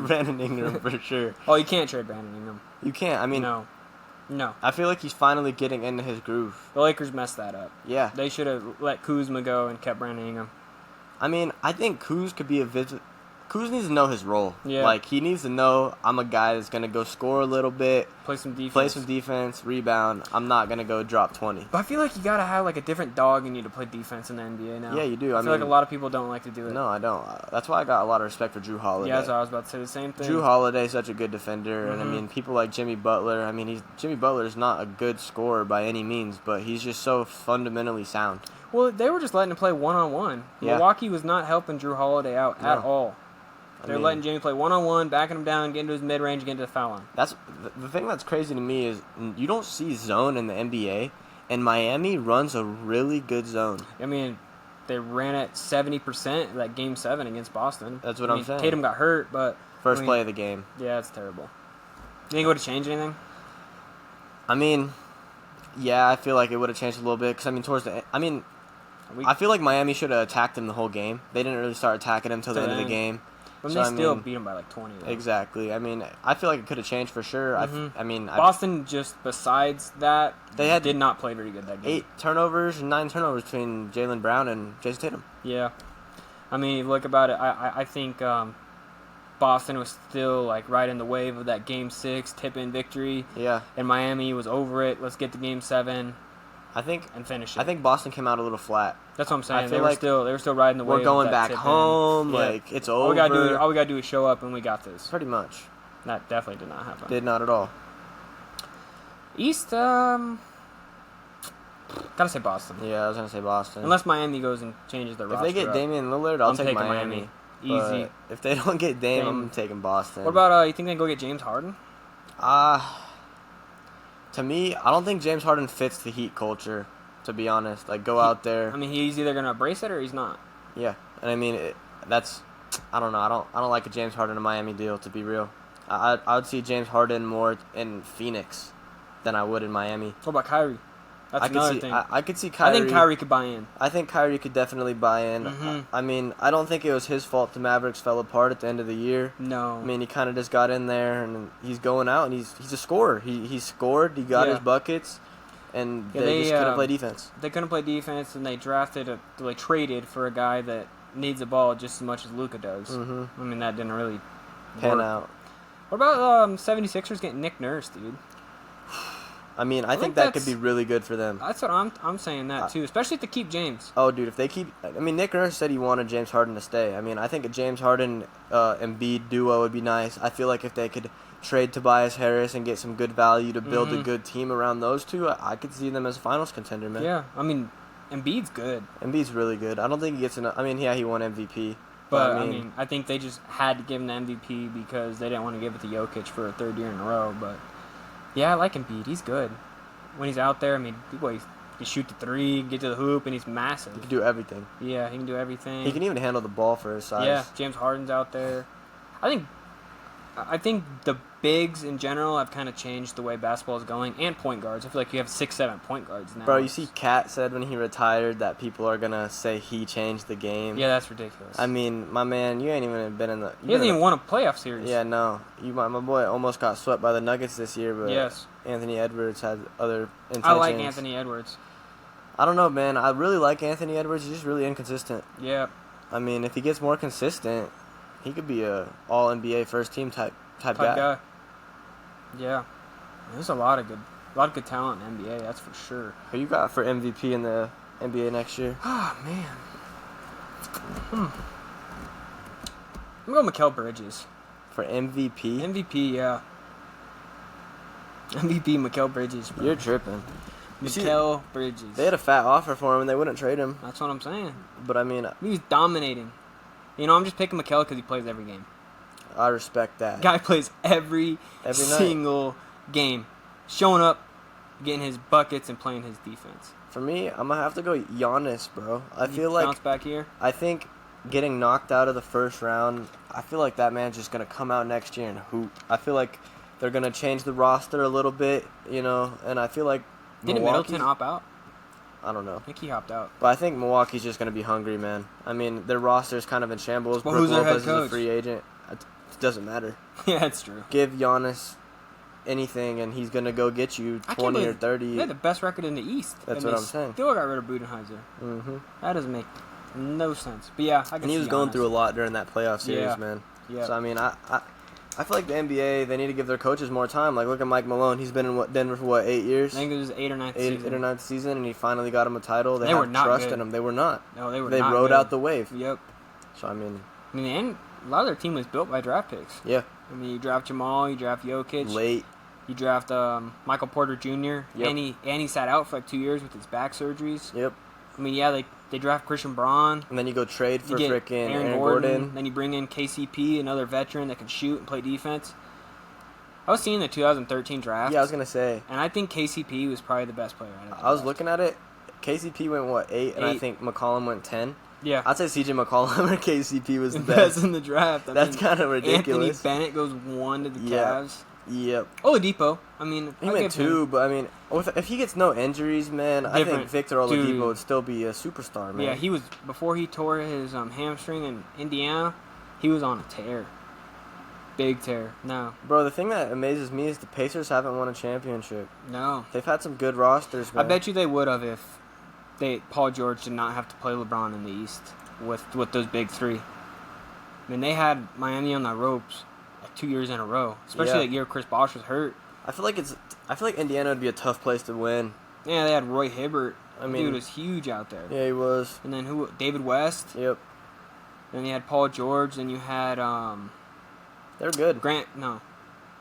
Speaker 1: Brandon Ingram for sure.
Speaker 2: Oh, you can't trade Brandon Ingram.
Speaker 1: You can't. I mean...
Speaker 2: No.
Speaker 1: I feel like he's finally getting into his groove.
Speaker 2: The Lakers messed that up.
Speaker 1: Yeah.
Speaker 2: They should have let Kuzma go and kept Brandon Ingram.
Speaker 1: I mean, I think Kuz could be Kuz needs to know his role.
Speaker 2: Yeah.
Speaker 1: Like, he needs to know I'm a guy that's going to go score a little bit.
Speaker 2: Play some defense,
Speaker 1: rebound. I'm not going to go drop 20.
Speaker 2: But I feel like you got to have, like, a different dog in you to play defense in the NBA now.
Speaker 1: Yeah, you do.
Speaker 2: I feel like a lot of people don't like to do it.
Speaker 1: No, I don't. That's why I got a lot of respect for Drew Holiday.
Speaker 2: Yeah, that's what I was about to say. The same thing.
Speaker 1: Drew Holiday's such a good defender.
Speaker 2: Mm-hmm.
Speaker 1: And, I mean, people like Jimmy Butler. I mean, Jimmy Butler's not a good scorer by any means, but he's just so fundamentally sound.
Speaker 2: Well, they were just letting him play one-on-one.
Speaker 1: Yeah.
Speaker 2: Milwaukee was not helping Drew Holiday out at all. They're letting Jimmy play one-on-one, backing him down, getting to his mid-range, getting to the foul line.
Speaker 1: That's the thing that's crazy to me is you don't see zone in the NBA, and Miami runs a really good zone.
Speaker 2: I mean, they ran at 70% that Game 7 against Boston.
Speaker 1: That's what I'm saying.
Speaker 2: Tatum got hurt, but...
Speaker 1: First play of the game.
Speaker 2: Yeah, it's terrible. You think it would have changed anything?
Speaker 1: I mean, yeah, I feel like it would have changed a little bit, because, I mean, I feel like Miami should have attacked him the whole game. They didn't really start attacking him until the end of the game.
Speaker 2: But they still beat him by like 20. Though.
Speaker 1: Exactly. I mean, I feel like it could have changed for sure.
Speaker 2: Mm-hmm. Boston, just besides that, did not play very good that game. 9
Speaker 1: turnovers between Jaylen Brown and Jason Tatum.
Speaker 2: Yeah. I mean, you look about it, I think Boston was still like right in the wave of that Game 6 tip-in victory.
Speaker 1: Yeah.
Speaker 2: And Miami was over it. Let's get to Game 7. And finish it.
Speaker 1: I think Boston came out a little flat.
Speaker 2: That's what I'm saying. They were still riding the wave.
Speaker 1: We're going back home. Like, it's over.
Speaker 2: All we gotta do is show up, and we got this.
Speaker 1: Pretty much.
Speaker 2: That definitely did not happen.
Speaker 1: Did not at all.
Speaker 2: East, gotta say Boston.
Speaker 1: Yeah, I was gonna say Boston.
Speaker 2: Unless Miami goes and changes their roster.
Speaker 1: If they get Damian Lillard, I'll take Miami.
Speaker 2: Easy.
Speaker 1: If they don't get Dame, I'm taking Boston.
Speaker 2: What about you think they go get James Harden?
Speaker 1: To me, I don't think James Harden fits the Heat culture, to be honest. Like, out there.
Speaker 2: I mean, he's either going to embrace it or he's not.
Speaker 1: Yeah. And I mean, I don't know. I don't like a James Harden to Miami deal, to be real. I would see James Harden more in Phoenix than I would in Miami.
Speaker 2: What about Kyrie? That's another thing.
Speaker 1: I could see Kyrie.
Speaker 2: I think Kyrie could buy in.
Speaker 1: I think Kyrie could definitely buy in.
Speaker 2: Mm-hmm.
Speaker 1: I mean, I don't think it was his fault the Mavericks fell apart at the end of the year.
Speaker 2: No.
Speaker 1: I mean, he kind of just got in there, and he's going out, and he's a scorer. He scored. He got his buckets. and they just couldn't play defense.
Speaker 2: They couldn't play defense, and they traded for a guy that needs the ball just as much as Luka does.
Speaker 1: Mm-hmm.
Speaker 2: I mean, that didn't really
Speaker 1: pan
Speaker 2: work.
Speaker 1: out.
Speaker 2: What about 76ers getting Nick Nurse, dude?
Speaker 1: I mean, I think that could be really good for them.
Speaker 2: That's what I'm saying that too, especially if they keep James.
Speaker 1: Oh, dude, if they keep... I mean, Nick Nurse said he wanted James Harden to stay. I mean, I think a James Harden Embiid duo would be nice. I feel like if they could trade Tobias Harris and get some good value to build a good team around those two, I could see them as a finals contender, man.
Speaker 2: Yeah, I mean, Embiid's good.
Speaker 1: Embiid's really good. I don't think he gets enough... I mean, yeah, he won MVP.
Speaker 2: But, I think they just had to give him the MVP because they didn't want to give it to Jokic for a third year in a row. But, yeah, I like Embiid. He's good. When he's out there, I mean, he can shoot the three, get to the hoop, and he's massive.
Speaker 1: He can do everything.
Speaker 2: Yeah, he can do everything.
Speaker 1: He can even handle the ball for his size.
Speaker 2: Yeah, James Harden's out there. I think the bigs in general have kind of changed the way basketball is going, and point guards. I feel like you have 6-7 point guards now.
Speaker 1: Bro, you see Kat said when he retired that people are going to say he changed the game.
Speaker 2: Yeah, that's ridiculous.
Speaker 1: I mean, my man, you ain't even been in the...
Speaker 2: He hasn't even won a playoff series.
Speaker 1: Yeah, no. My boy almost got swept by the Nuggets this year, but
Speaker 2: yes.
Speaker 1: Anthony Edwards had other intentions.
Speaker 2: I like Anthony Edwards.
Speaker 1: I don't know, man. I really like Anthony Edwards. He's just really inconsistent.
Speaker 2: Yeah.
Speaker 1: I mean, if he gets more consistent, he could be a all-NBA first-team type guy.
Speaker 2: Yeah. There's a lot of good talent in the NBA, that's for sure.
Speaker 1: Who you got for MVP in the NBA next year?
Speaker 2: Oh, man. I'm going Mikal Bridges.
Speaker 1: For MVP?
Speaker 2: MVP, yeah. MVP Mikal Bridges, bro.
Speaker 1: You're tripping.
Speaker 2: Mikal Bridges.
Speaker 1: They had a fat offer for him, and they wouldn't trade him.
Speaker 2: That's what I'm saying.
Speaker 1: But, I mean...
Speaker 2: He's dominating. You know, I'm just picking Mikal because he plays every game.
Speaker 1: I respect that.
Speaker 2: Guy plays every single game. Showing up, getting his buckets, and playing his defense.
Speaker 1: For me, I'm going to have to go Giannis, bro. I feel like...
Speaker 2: Bounce back here?
Speaker 1: I think getting knocked out of the first round, I feel like that man's just going to come out next year and hoop. I feel like they're going to change the roster a little bit, you know, and I feel like
Speaker 2: Didn't Middleton opt out?
Speaker 1: I don't know.
Speaker 2: I think he hopped out.
Speaker 1: But I think Milwaukee's just going to be hungry, man. I mean, their roster's kind of in shambles.
Speaker 2: Well,
Speaker 1: Brook
Speaker 2: who's their
Speaker 1: Lopez
Speaker 2: head coach?
Speaker 1: is a free agent. It doesn't matter.
Speaker 2: Yeah, that's true.
Speaker 1: Give Giannis anything, and he's going to go get you 20 or 30.
Speaker 2: They had the best record in the East.
Speaker 1: That's what I'm saying.
Speaker 2: Still got rid of Budenholzer.
Speaker 1: Mm-hmm.
Speaker 2: That doesn't make no sense. But yeah, I can see
Speaker 1: And he was going through a lot during that playoff series, man.
Speaker 2: Yeah.
Speaker 1: So, I mean, I feel like the NBA, they need to give their coaches more time. Like, look at Mike Malone. He's been in Denver for, 8 years?
Speaker 2: I think it was 8 or 9th season.
Speaker 1: 8 or 9th season, and he finally got him a title.
Speaker 2: They were not
Speaker 1: trust
Speaker 2: good.
Speaker 1: in him. They were not.
Speaker 2: No, they were
Speaker 1: They
Speaker 2: not
Speaker 1: rode
Speaker 2: good.
Speaker 1: out the wave.
Speaker 2: Yep.
Speaker 1: So, I mean,
Speaker 2: and a lot of their team was built by draft picks.
Speaker 1: Yeah.
Speaker 2: I mean, you draft Jamal, you draft Jokic.
Speaker 1: Late.
Speaker 2: You draft Michael Porter Jr.
Speaker 1: Yep.
Speaker 2: And he sat out for 2 years with his back surgeries.
Speaker 1: Yep.
Speaker 2: I mean, yeah, they draft Christian Braun.
Speaker 1: And then you go trade for
Speaker 2: You get
Speaker 1: frickin'
Speaker 2: Aaron Gordon. Then you bring in KCP, another veteran that can shoot and play defense. I was seeing the 2013 draft.
Speaker 1: Yeah, I was going to say.
Speaker 2: And I think KCP was probably the best player out of the
Speaker 1: I was
Speaker 2: draft.
Speaker 1: looking at it. KCP went, 8? And I think McCollum went 10.
Speaker 2: Yeah.
Speaker 1: I'd say CJ McCollum or KCP was the
Speaker 2: best
Speaker 1: best.
Speaker 2: in the draft.
Speaker 1: That's kind of ridiculous.
Speaker 2: Anthony Bennett goes 1 to the
Speaker 1: Yeah.
Speaker 2: Cavs.
Speaker 1: Yep.
Speaker 2: Oladipo. I mean,
Speaker 1: He went 2, but I mean, if he gets no injuries, man, I think
Speaker 2: Different.
Speaker 1: Victor Oladipo
Speaker 2: Dude.
Speaker 1: would still be a superstar, man.
Speaker 2: Yeah, he was, before he tore his hamstring in Indiana, he was on a tear. Big tear. No.
Speaker 1: Bro, the thing that amazes me is the Pacers haven't won a championship.
Speaker 2: No.
Speaker 1: They've had some good rosters, man.
Speaker 2: I bet you they would have if Paul George did not have to play LeBron in the East with those big three. I mean, they had Miami on the ropes like 2 years in a row, especially that year Chris Bosh was hurt.
Speaker 1: I feel like Indiana would be a tough place to win.
Speaker 2: Yeah, they had Roy Hibbert.
Speaker 1: I mean,
Speaker 2: dude was huge out there.
Speaker 1: Yeah, he was.
Speaker 2: And then David West.
Speaker 1: Yep.
Speaker 2: Then you had Paul George. Then you had
Speaker 1: They're good.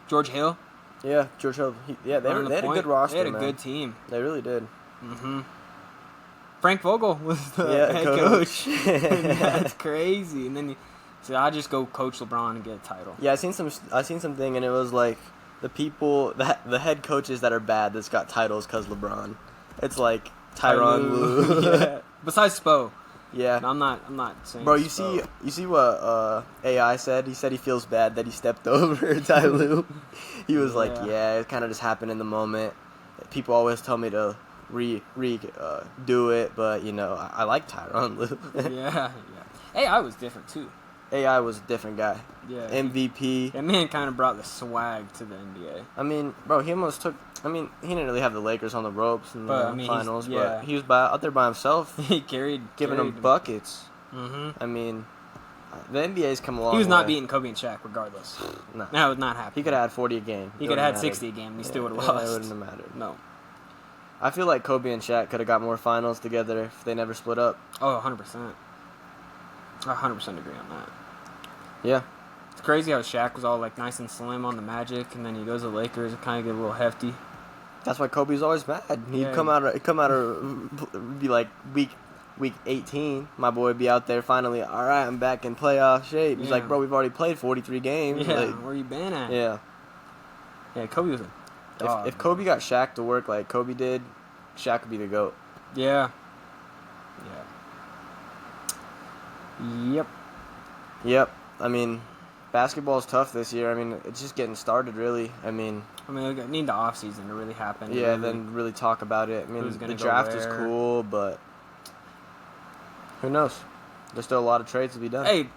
Speaker 2: George Hill.
Speaker 1: Yeah, George Hill. They had a good roster,
Speaker 2: They had a
Speaker 1: man.
Speaker 2: good team.
Speaker 1: They really did.
Speaker 2: Mm-hmm. Frank Vogel was the head coach. That's crazy. And then so I just go coach LeBron and get a title.
Speaker 1: Yeah, I seen something, and it was like the head coaches that are bad that's got titles because LeBron. It's like Tyronn Lue.
Speaker 2: Yeah. Besides Spo.
Speaker 1: Yeah.
Speaker 2: No, I'm not saying.
Speaker 1: Bro,
Speaker 2: Spo.
Speaker 1: you see what AI said? He said he feels bad that he stepped over Ty Lue. He was like, yeah, it kind of just happened in the moment. People always tell me to do it, but you know, I like Tyronn Lue.
Speaker 2: yeah. AI was different too.
Speaker 1: AI was a different guy.
Speaker 2: Yeah.
Speaker 1: MVP.
Speaker 2: That man kind of brought the swag to the NBA.
Speaker 1: I mean, bro, he almost took I mean, he didn't really have the Lakers on the ropes in
Speaker 2: But,
Speaker 1: the
Speaker 2: I mean,
Speaker 1: finals,
Speaker 2: yeah.
Speaker 1: but he was out there by himself,
Speaker 2: He
Speaker 1: giving them buckets. I mean, the NBA's come a long way.
Speaker 2: He was not beating Kobe and Shaq regardless.
Speaker 1: No.
Speaker 2: That would not happen.
Speaker 1: He could have had 40 a game.
Speaker 2: He could have had 60 a game, and he still would have lost.
Speaker 1: It wouldn't have mattered.
Speaker 2: No.
Speaker 1: I feel like Kobe and Shaq could have got more finals together if they never split up.
Speaker 2: Oh, 100%. I 100% agree on that.
Speaker 1: Yeah.
Speaker 2: It's crazy how Shaq was all like nice and slim on the Magic, and then he goes to the Lakers and kind of get a little hefty.
Speaker 1: That's why Kobe's always mad. He'd come out of be like week 18. My boy would be out there finally. All right, I'm back in playoff shape. He's like, bro, we've already played 43 games.
Speaker 2: Yeah,
Speaker 1: like,
Speaker 2: where you been at?
Speaker 1: Yeah.
Speaker 2: Yeah, Kobe was a dog.
Speaker 1: If Kobe got Shaq to work like Kobe did, Shaq would be the GOAT.
Speaker 2: Yeah.
Speaker 1: Yep. I mean, basketball's tough this year. I mean, it's just getting started, really. I mean,
Speaker 2: we need the offseason to really happen.
Speaker 1: Yeah, then really talk about it. I mean, the draft is cool, but who knows? There's still a lot of trades to be done.
Speaker 2: Hey,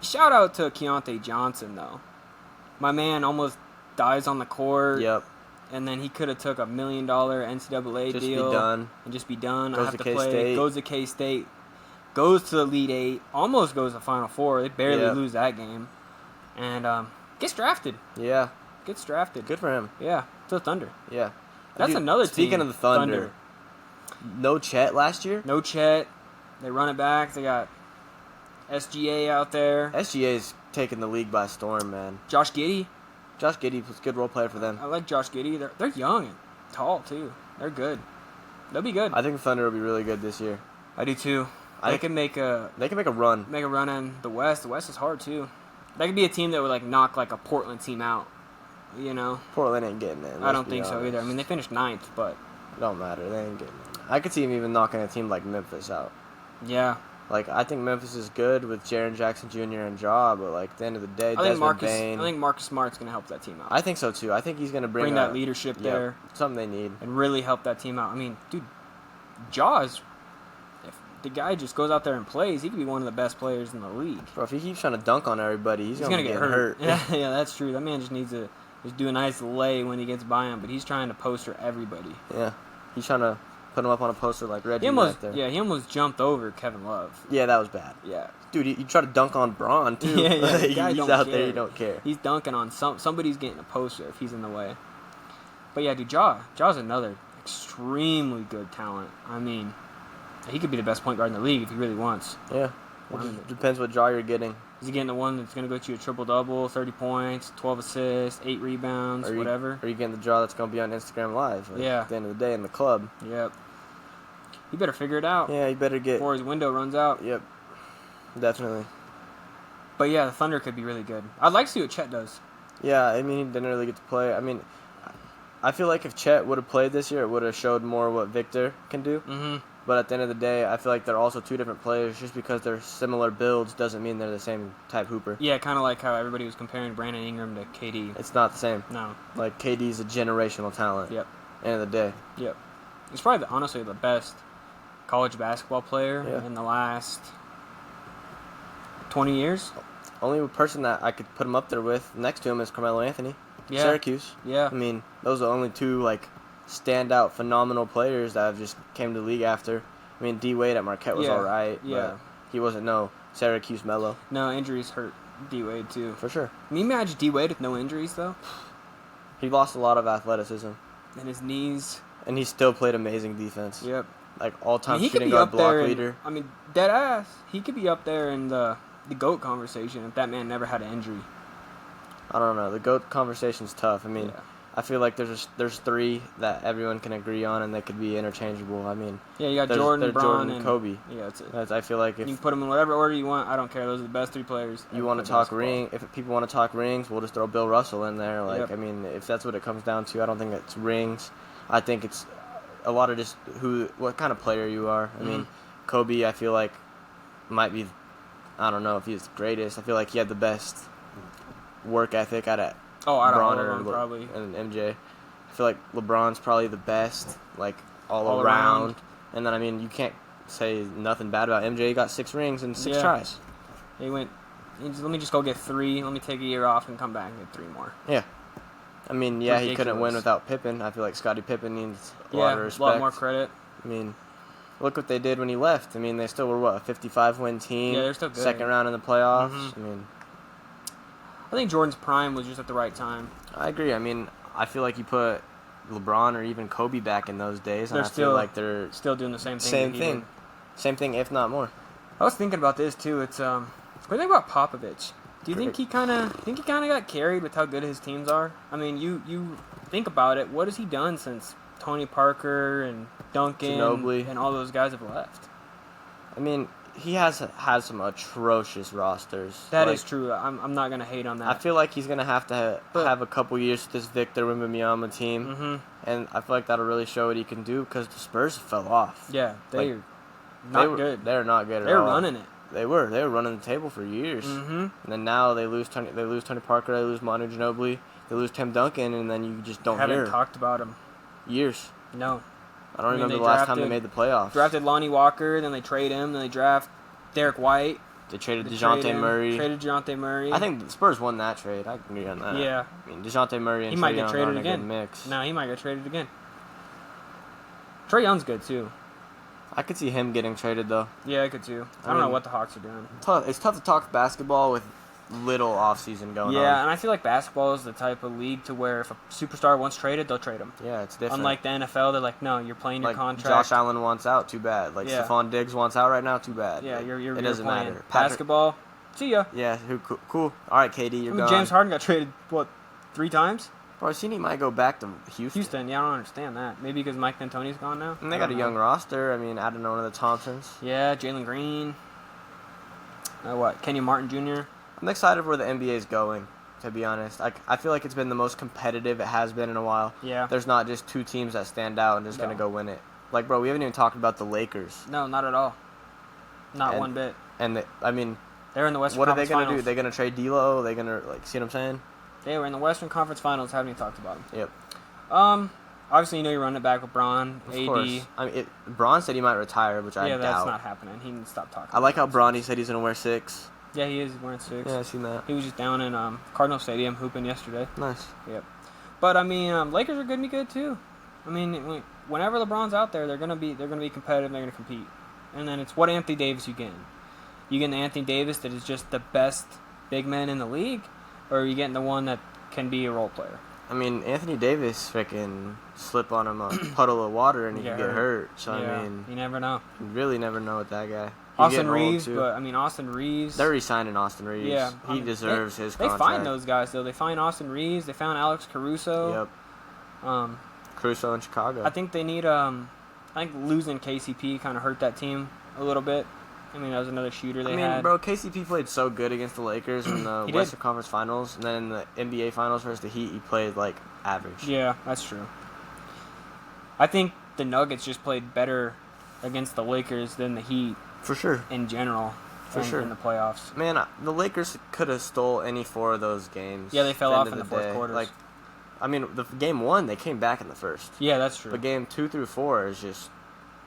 Speaker 2: shout out to Keontae Johnson, though. My man almost dies on the court.
Speaker 1: Yep.
Speaker 2: And then he could have took $1 million NCAA deal. And just be done.
Speaker 1: Goes
Speaker 2: I have
Speaker 1: to
Speaker 2: to play.
Speaker 1: K-State.
Speaker 2: Goes to K-State. Goes to the Elite Eight. Almost goes to Final Four. They barely lose that game. And gets drafted.
Speaker 1: Yeah.
Speaker 2: Gets drafted.
Speaker 1: Good for him.
Speaker 2: Yeah. To the Thunder.
Speaker 1: Yeah.
Speaker 2: That's another team.
Speaker 1: Speaking of the Thunder. No Chet last year?
Speaker 2: No Chet. They run it back. They got SGA out there.
Speaker 1: SGA's taking the league by storm, man.
Speaker 2: Josh Giddey.
Speaker 1: Josh Giddey was a good role player for them.
Speaker 2: I like Josh Giddey. They're young and tall, too. They're good. They'll be good.
Speaker 1: I think the Thunder will be really good this year.
Speaker 2: I do, too. They can make a
Speaker 1: run.
Speaker 2: Make a run in the West. The West is hard, too. They could be a team that would, like, knock, like, a Portland team out, you know?
Speaker 1: Portland ain't getting it.
Speaker 2: I don't think so, either. I mean, they finished 9th, but...
Speaker 1: Don't matter. They ain't getting it. I could see him even knocking a team like Memphis out.
Speaker 2: Yeah.
Speaker 1: Like, I think Memphis is good with Jaren Jackson Jr. and Ja, but, like, at the end of the day, Desmond Bane...
Speaker 2: I think Marcus Smart's going to help that team out.
Speaker 1: I think so, too. I think he's going to bring
Speaker 2: that leadership there.
Speaker 1: Something they need.
Speaker 2: And really help that team out. I mean, dude, Ja is... If the guy just goes out there and plays, he could be one of the best players in the league.
Speaker 1: Bro, if he keeps trying to dunk on everybody, he's going to get hurt.
Speaker 2: Yeah, that's true. That man just needs to just do a nice lay when he gets by him, but he's trying to poster everybody.
Speaker 1: Yeah. He's trying to put him up on a poster like Reggie right there.
Speaker 2: Yeah, he almost jumped over Kevin Love.
Speaker 1: Yeah, that was bad.
Speaker 2: Yeah.
Speaker 1: Dude, you try to dunk on Braun, too.
Speaker 2: Yeah.
Speaker 1: He's out there, you don't care.
Speaker 2: He's dunking on somebody's getting a poster if he's in the way. But yeah, dude, Ja's another extremely good talent. I mean, he could be the best point guard in the league if he really wants.
Speaker 1: Yeah. It depends what Ja you're getting.
Speaker 2: Is he getting the one that's going to get you a triple-double, 30 points, 12 assists, 8 rebounds, whatever?
Speaker 1: Or are you getting the Ja that's going to be on Instagram Live
Speaker 2: at
Speaker 1: the end of the day in the club?
Speaker 2: Yep. He better figure it out.
Speaker 1: Yeah, he better get...
Speaker 2: Before his window runs out.
Speaker 1: Yep. Definitely.
Speaker 2: But yeah, the Thunder could be really good. I'd like to see what Chet does.
Speaker 1: Yeah, I mean, he didn't really get to play. I mean, I feel like if Chet would have played this year, it would have showed more what Victor can do.
Speaker 2: Mm-hmm.
Speaker 1: But at the end of the day, I feel like they're also two different players. Just because they're similar builds doesn't mean they're the same type hooper.
Speaker 2: Yeah, kind of like how everybody was comparing Brandon Ingram to KD.
Speaker 1: It's not the same.
Speaker 2: No.
Speaker 1: Like, KD's a generational talent.
Speaker 2: Yep.
Speaker 1: End of the day.
Speaker 2: Yep. He's probably, honestly, the best college basketball player in the last 20 years.
Speaker 1: Only person that I could put him up there with next to him is Carmelo Anthony.
Speaker 2: Yeah.
Speaker 1: Syracuse.
Speaker 2: Yeah.
Speaker 1: I mean, those are the only two, like, standout, phenomenal players that have just came to the league after. I mean, D. Wade at Marquette was all right, but he wasn't no Syracuse Melo.
Speaker 2: No, injuries hurt D. Wade, too.
Speaker 1: For sure.
Speaker 2: Can you imagine D. Wade with no injuries, though?
Speaker 1: He lost a lot of athleticism.
Speaker 2: And his knees.
Speaker 1: And he still played amazing defense.
Speaker 2: Yep.
Speaker 1: Like, all-time shooting guard, block leader.
Speaker 2: I mean, dead ass. He could be up there in the GOAT conversation if that man never had an injury.
Speaker 1: I don't know. The GOAT conversation's tough. I mean, I feel like there's three that everyone can agree on, and they could be interchangeable. I mean,
Speaker 2: you got Jordan, Bron,
Speaker 1: and Kobe.
Speaker 2: Yeah, that's it.
Speaker 1: I feel like if
Speaker 2: you can put them in whatever order you want. I don't care. Those are the best three players.
Speaker 1: You want to talk ring? If people want to talk rings, we'll just throw Bill Russell in there. Like, I mean, if that's what it comes down to, I don't think it's rings. I think it's a lot of just what kind of player you are. I mean, Kobe, I feel like might be. I don't know if he's the greatest. I feel like he had the best work ethic out of LeBron
Speaker 2: probably.
Speaker 1: And MJ. I feel like LeBron's probably the best, like, all around. And then, I mean, you can't say nothing bad about MJ. He got 6 rings in 6 tries.
Speaker 2: Let me just go get 3. Let me take a year off and come back and get 3 more.
Speaker 1: Yeah. I mean, yeah, he couldn't win
Speaker 2: Ridiculous.
Speaker 1: without Pippen. I feel like Scottie Pippen needs a lot of respect.
Speaker 2: A lot more credit.
Speaker 1: I mean, look what they did when he left. I mean, they still were, a 55-win team?
Speaker 2: Yeah, they're still good.
Speaker 1: Second round in the playoffs.
Speaker 2: Mm-hmm.
Speaker 1: I mean,
Speaker 2: I think Jordan's prime was just at the right time.
Speaker 1: I agree. I mean, I feel like you put LeBron or even Kobe back in those days, and I feel like they're
Speaker 2: still doing the same thing.
Speaker 1: Same thing, if not more.
Speaker 2: I was thinking about this too. What do you think about Popovich? Do you think he kind of got carried with how good his teams are? I mean, you think about it. What has he done since Tony Parker and Duncan
Speaker 1: Ginobili
Speaker 2: and all those guys have left?
Speaker 1: I mean, he has some atrocious rosters.
Speaker 2: That is true. I'm not gonna hate on that.
Speaker 1: I feel like he's gonna have to have a couple years with this Victor Wembanyama team, and I feel like that'll really show what he can do because the Spurs fell off.
Speaker 2: Yeah, they're
Speaker 1: good. They're not good at all.
Speaker 2: They're running it.
Speaker 1: They were running the table for years, and then now they lose Tony Parker, they lose Manu Ginobili, they lose Tim Duncan, and then you just don't
Speaker 2: haven't talked about him.
Speaker 1: Years.
Speaker 2: No.
Speaker 1: I don't remember the last time they made the playoffs.
Speaker 2: Drafted Lonnie Walker, then they trade him, then they draft Derek White.
Speaker 1: They traded DeJounte Murray.
Speaker 2: Murray.
Speaker 1: I think the Spurs won that trade. I agree on that.
Speaker 2: Yeah.
Speaker 1: I mean, DeJounte Murray and Trae Young are in a good mix.
Speaker 2: No, he might get traded again. Trae Young's good too.
Speaker 1: I could see him getting traded though.
Speaker 2: Yeah, I could too. I don't know what the Hawks are doing.
Speaker 1: It's tough to talk basketball with little offseason going on.
Speaker 2: Yeah, and I feel like basketball is the type of league to where if a superstar wants traded, they'll trade him.
Speaker 1: Yeah, it's different.
Speaker 2: Unlike the NFL, they're like, no, you're playing your contract.
Speaker 1: Josh Allen wants out, too bad. Stephon Diggs wants out right now, too bad.
Speaker 2: Yeah,
Speaker 1: it doesn't matter.
Speaker 2: Basketball, see ya.
Speaker 1: Yeah, cool. All right, KD, you're gone.
Speaker 2: James Harden got traded, 3 times?
Speaker 1: Bro, I seen he might go back to
Speaker 2: Houston, yeah, I don't understand that. Maybe because Mike D'Antoni's gone now?
Speaker 1: And they got a young roster. I mean, adding one of the Thompsons.
Speaker 2: Yeah, Jalen Green. Kenny Martin Jr.?
Speaker 1: I'm excited where the NBA is going, to be honest. I feel like it's been the most competitive it has been in a while.
Speaker 2: Yeah.
Speaker 1: There's not just 2 teams that stand out and just going to go win it. Like, bro, we haven't even talked about the Lakers.
Speaker 2: No, not at all. Not one bit.
Speaker 1: And, they're in
Speaker 2: the Western Conference Finals.
Speaker 1: What are they going to do? They're going to trade D'Lo? Are they going to, see what I'm saying?
Speaker 2: They were in the Western Conference Finals. Haven't even talked about them.
Speaker 1: Yep.
Speaker 2: Obviously, you're running it back with Bron, AD.
Speaker 1: Of course. I mean, Bron said he might retire, which I doubt.
Speaker 2: Yeah, that's not happening. He needs to stop talking.
Speaker 1: I like how Bronny said he's going to wear 6.
Speaker 2: Yeah, he is wearing 6.
Speaker 1: Yeah, I seen that.
Speaker 2: He was just down in Cardinal Stadium hooping yesterday.
Speaker 1: Nice.
Speaker 2: Yep. But I mean, Lakers are going to be good too. I mean, whenever LeBron's out there, they're going to be competitive. They're going to compete. And then it's what Anthony Davis you getting. You getting the Anthony Davis that is just the best big man in the league, or are you getting the one that can be a role player?
Speaker 1: I mean, Anthony Davis freaking slip on him a puddle of water and he could get hurt. So
Speaker 2: yeah,
Speaker 1: I mean,
Speaker 2: you never know.
Speaker 1: You really never know with that guy.
Speaker 2: Austin Reeves, Austin Reeves.
Speaker 1: They're re-signing Austin Reeves.
Speaker 2: Yeah,
Speaker 1: he deserves his contract.
Speaker 2: They find those guys though. They find Austin Reeves. They found Alex Caruso.
Speaker 1: Yep. Caruso in Chicago.
Speaker 2: I think they need. I think losing KCP kind of hurt that team a little bit. I mean, that was another shooter they had.
Speaker 1: Bro, KCP played so good against the Lakers in the Western Conference Finals, and then in the NBA Finals versus the Heat, he played average.
Speaker 2: Yeah, that's true. I think the Nuggets just played better against the Lakers than the Heat.
Speaker 1: For sure.
Speaker 2: In general. In the playoffs.
Speaker 1: Man, the Lakers could have stole any 4 of those games.
Speaker 2: Yeah, they fell off in the fourth quarters.
Speaker 1: The game 1, they came back in the first.
Speaker 2: Yeah, that's true.
Speaker 1: But game 2 through 4 is just...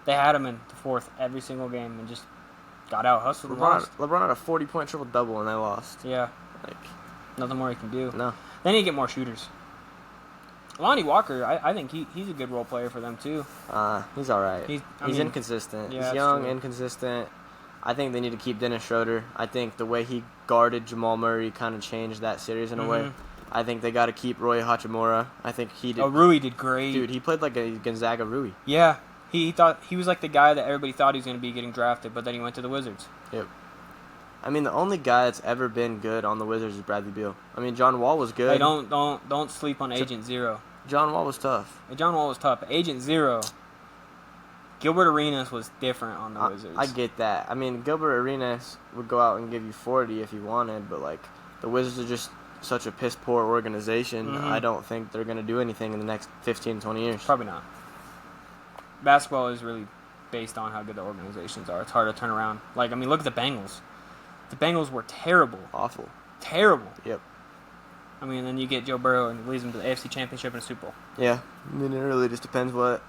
Speaker 2: They had him in the fourth every single game and just got out hustled and lost.
Speaker 1: LeBron had a 40-point triple-double and they lost.
Speaker 2: Yeah. Nothing more he can do.
Speaker 1: No.
Speaker 2: They need to get more shooters. Lonnie Walker, I think he's a good role player for them too.
Speaker 1: He's all right. He's inconsistent.
Speaker 2: Yeah,
Speaker 1: he's young, inconsistent. I think they need to keep Dennis Schroeder. I think the way he guarded Jamal Murray kind of changed that series in a way. I think they got to keep Rui Hachimura. I think he did.
Speaker 2: Oh, Rui did great.
Speaker 1: Dude, he played like a Gonzaga Rui.
Speaker 2: Yeah. He thought he was like the guy that everybody thought he was going to be getting drafted, but then he went to the Wizards.
Speaker 1: Yep. I mean, the only guy that's ever been good on the Wizards is Bradley Beal. I mean, John Wall was good.
Speaker 2: Hey, don't sleep on Agent Zero.
Speaker 1: John Wall was tough.
Speaker 2: John Wall was tough. Agent Zero. Gilbert Arenas was different on the Wizards.
Speaker 1: I get that. I mean, Gilbert Arenas would go out and give you 40 if he wanted, but the Wizards are just such a piss poor organization. I don't think they're going to do anything in the next 15, 20 years.
Speaker 2: Probably not. Basketball is really based on how good the organizations are. It's hard to turn around. Look at the Bengals. The Bengals were terrible.
Speaker 1: Awful.
Speaker 2: Terrible.
Speaker 1: Yep.
Speaker 2: I mean, then you get Joe Burrow and leads them to the AFC Championship and a Super Bowl.
Speaker 1: Yeah. I mean, it really just depends what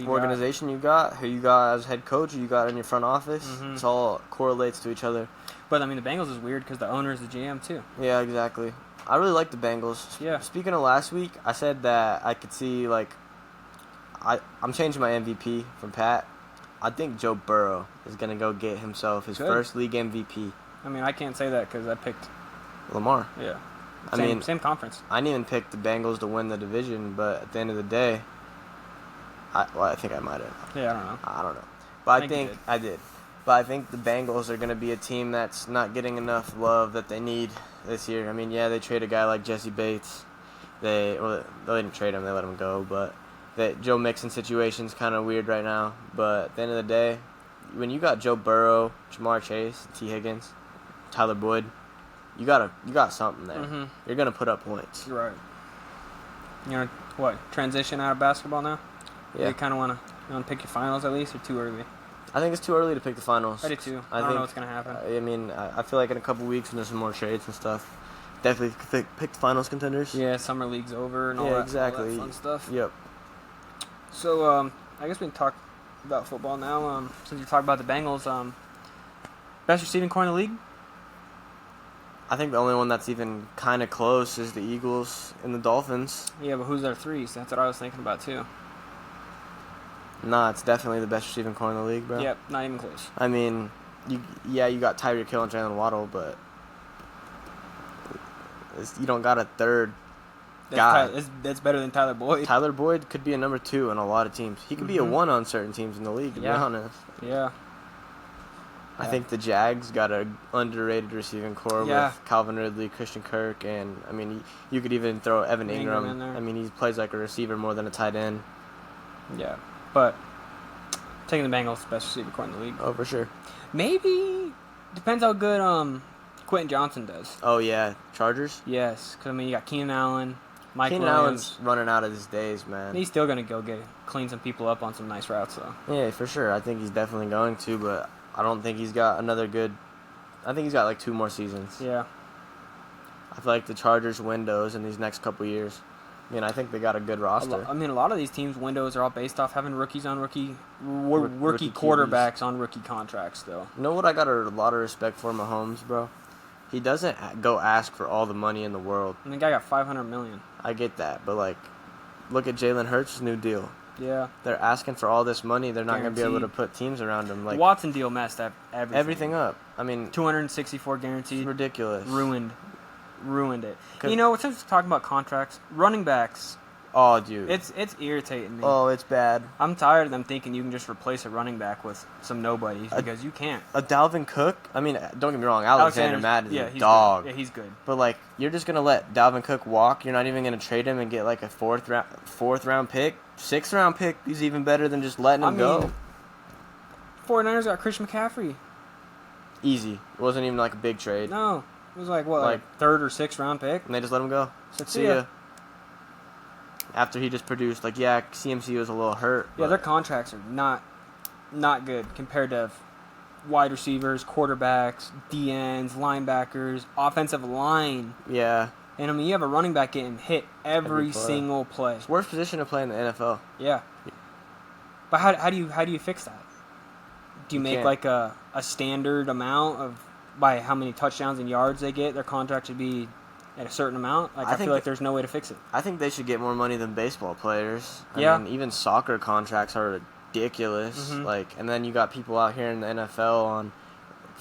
Speaker 1: organization you got, who you got as head coach, who you got in your front office. It's all correlates to each other.
Speaker 2: But, I mean, the Bengals is weird because the owner is the GM, too.
Speaker 1: Yeah, exactly. I really like the Bengals.
Speaker 2: Yeah.
Speaker 1: Speaking of last week, I said that I could see, like, I'm changing my MVP from Pat. I think Joe Burrow is going to go get himself his first league MVP.
Speaker 2: I mean, I can't say that because I picked
Speaker 1: Lamar.
Speaker 2: Yeah. Same conference.
Speaker 1: I didn't even pick the Bengals to win the division, but at the end of the day, I think I might have.
Speaker 2: Yeah, I don't know.
Speaker 1: I don't know. But I think I did. But I think the Bengals are going to be a team that's not getting enough love that they need this year. I mean, yeah, they trade a guy like Jesse Bates. They didn't trade him. They let him go. But that Joe Mixon situation's kind of weird right now. But at the end of the day, when you got Joe Burrow, Jamar Chase, T. Higgins, Tyler Boyd, you got something there.
Speaker 2: Mm-hmm.
Speaker 1: You're going to put up points.
Speaker 2: Right. You know what? Transition out of basketball now?
Speaker 1: Yeah.
Speaker 2: You kind of want to pick your finals at least, or too early?
Speaker 1: I think it's too early to pick the finals.
Speaker 2: I do too. I don't know what's going to happen.
Speaker 1: I mean, I feel like in a couple weeks when there's some more trades and stuff, definitely pick the finals contenders.
Speaker 2: Yeah, summer league's over and all that fun stuff.
Speaker 1: Yep.
Speaker 2: So, I guess we can talk about football now. Since you talked about the Bengals, best receiving core in the league?
Speaker 1: I think the only one that's even kind of close is the Eagles and the Dolphins.
Speaker 2: Yeah, but who's their threes? That's what I was thinking about too.
Speaker 1: Nah, it's definitely the best receiving core in the league, bro.
Speaker 2: Yep, not even close.
Speaker 1: I mean, you got Tyreek Hill and Jalen Waddle, but you don't got a third guy.
Speaker 2: That's better than Tyler Boyd.
Speaker 1: Tyler Boyd could be a number 2 on a lot of teams. He could be a 1 on certain teams in the league, to be honest.
Speaker 2: Yeah.
Speaker 1: I think the Jags got an underrated receiving core with Calvin Ridley, Christian Kirk, and, I mean, you could even throw Evan Ingram
Speaker 2: in there.
Speaker 1: I mean, he plays like a receiver more than a tight end.
Speaker 2: Yeah, but taking the Bengals, best receiver core in the league.
Speaker 1: Oh, for sure.
Speaker 2: Maybe. Depends how good Quentin Johnson does.
Speaker 1: Oh, yeah. Chargers?
Speaker 2: Yes, because, I mean, you got Keenan Allen, Mike
Speaker 1: Keenan Allen's running out of his days, man.
Speaker 2: He's still going to go clean some people up on some nice routes, though.
Speaker 1: Yeah, for sure. I think he's definitely going to, but I don't think he's got another good... I think he's got, like, 2 more seasons.
Speaker 2: Yeah.
Speaker 1: I feel like the Chargers' windows in these next couple years... I mean, I think they got a good roster.
Speaker 2: I mean, a lot of these teams' windows are all based off having rookies on rookie quarterbacks on rookie contracts, though.
Speaker 1: You know what I got a lot of respect for Mahomes, bro? He doesn't go ask for all the money in the world.
Speaker 2: And the guy got $500 million.
Speaker 1: I get that, but, like, look at Jalen Hurts' new deal.
Speaker 2: Yeah.
Speaker 1: They're asking for all this money. They're not going to be able to put teams around him. Like,
Speaker 2: the Watson deal messed up
Speaker 1: everything up. I mean,
Speaker 2: 264 guaranteed.
Speaker 1: It's ridiculous.
Speaker 2: Ruined it. You know, since we're talking about contracts, running backs.
Speaker 1: Oh, dude.
Speaker 2: It's irritating me.
Speaker 1: Oh, it's bad.
Speaker 2: I'm tired of them thinking you can just replace a running back with some nobodies because you can't.
Speaker 1: A Dalvin Cook? I mean, don't get me wrong. Alexander Madden is a
Speaker 2: dog.
Speaker 1: Good.
Speaker 2: Yeah, he's good.
Speaker 1: But, like, you're just going to let Dalvin Cook walk? You're not even going to trade him and get, like, a fourth round pick? 6th round pick is even better than just letting him go.
Speaker 2: 49ers got Christian McCaffrey.
Speaker 1: Easy. It wasn't even, like, a big trade.
Speaker 2: No. It was like, what, like 3rd or 6th round pick?
Speaker 1: And they just let him go. See ya. After he just produced, like, yeah, CMC was a little hurt.
Speaker 2: Yeah, their contracts are not good compared to wide receivers, quarterbacks, DNs, linebackers, offensive line.
Speaker 1: Yeah.
Speaker 2: And, I mean, you have a running back getting hit every single play.
Speaker 1: It's the worst position to play in the NFL.
Speaker 2: Yeah. But how do you fix that? Do you make, like, a standard amount of by how many touchdowns and yards they get, their contract should be at a certain amount? Like, I feel like there's no way to fix it.
Speaker 1: I think they should get more money than baseball players.
Speaker 2: I
Speaker 1: mean, even soccer contracts are ridiculous.
Speaker 2: Mm-hmm.
Speaker 1: Like, and then you got people out here in the NFL on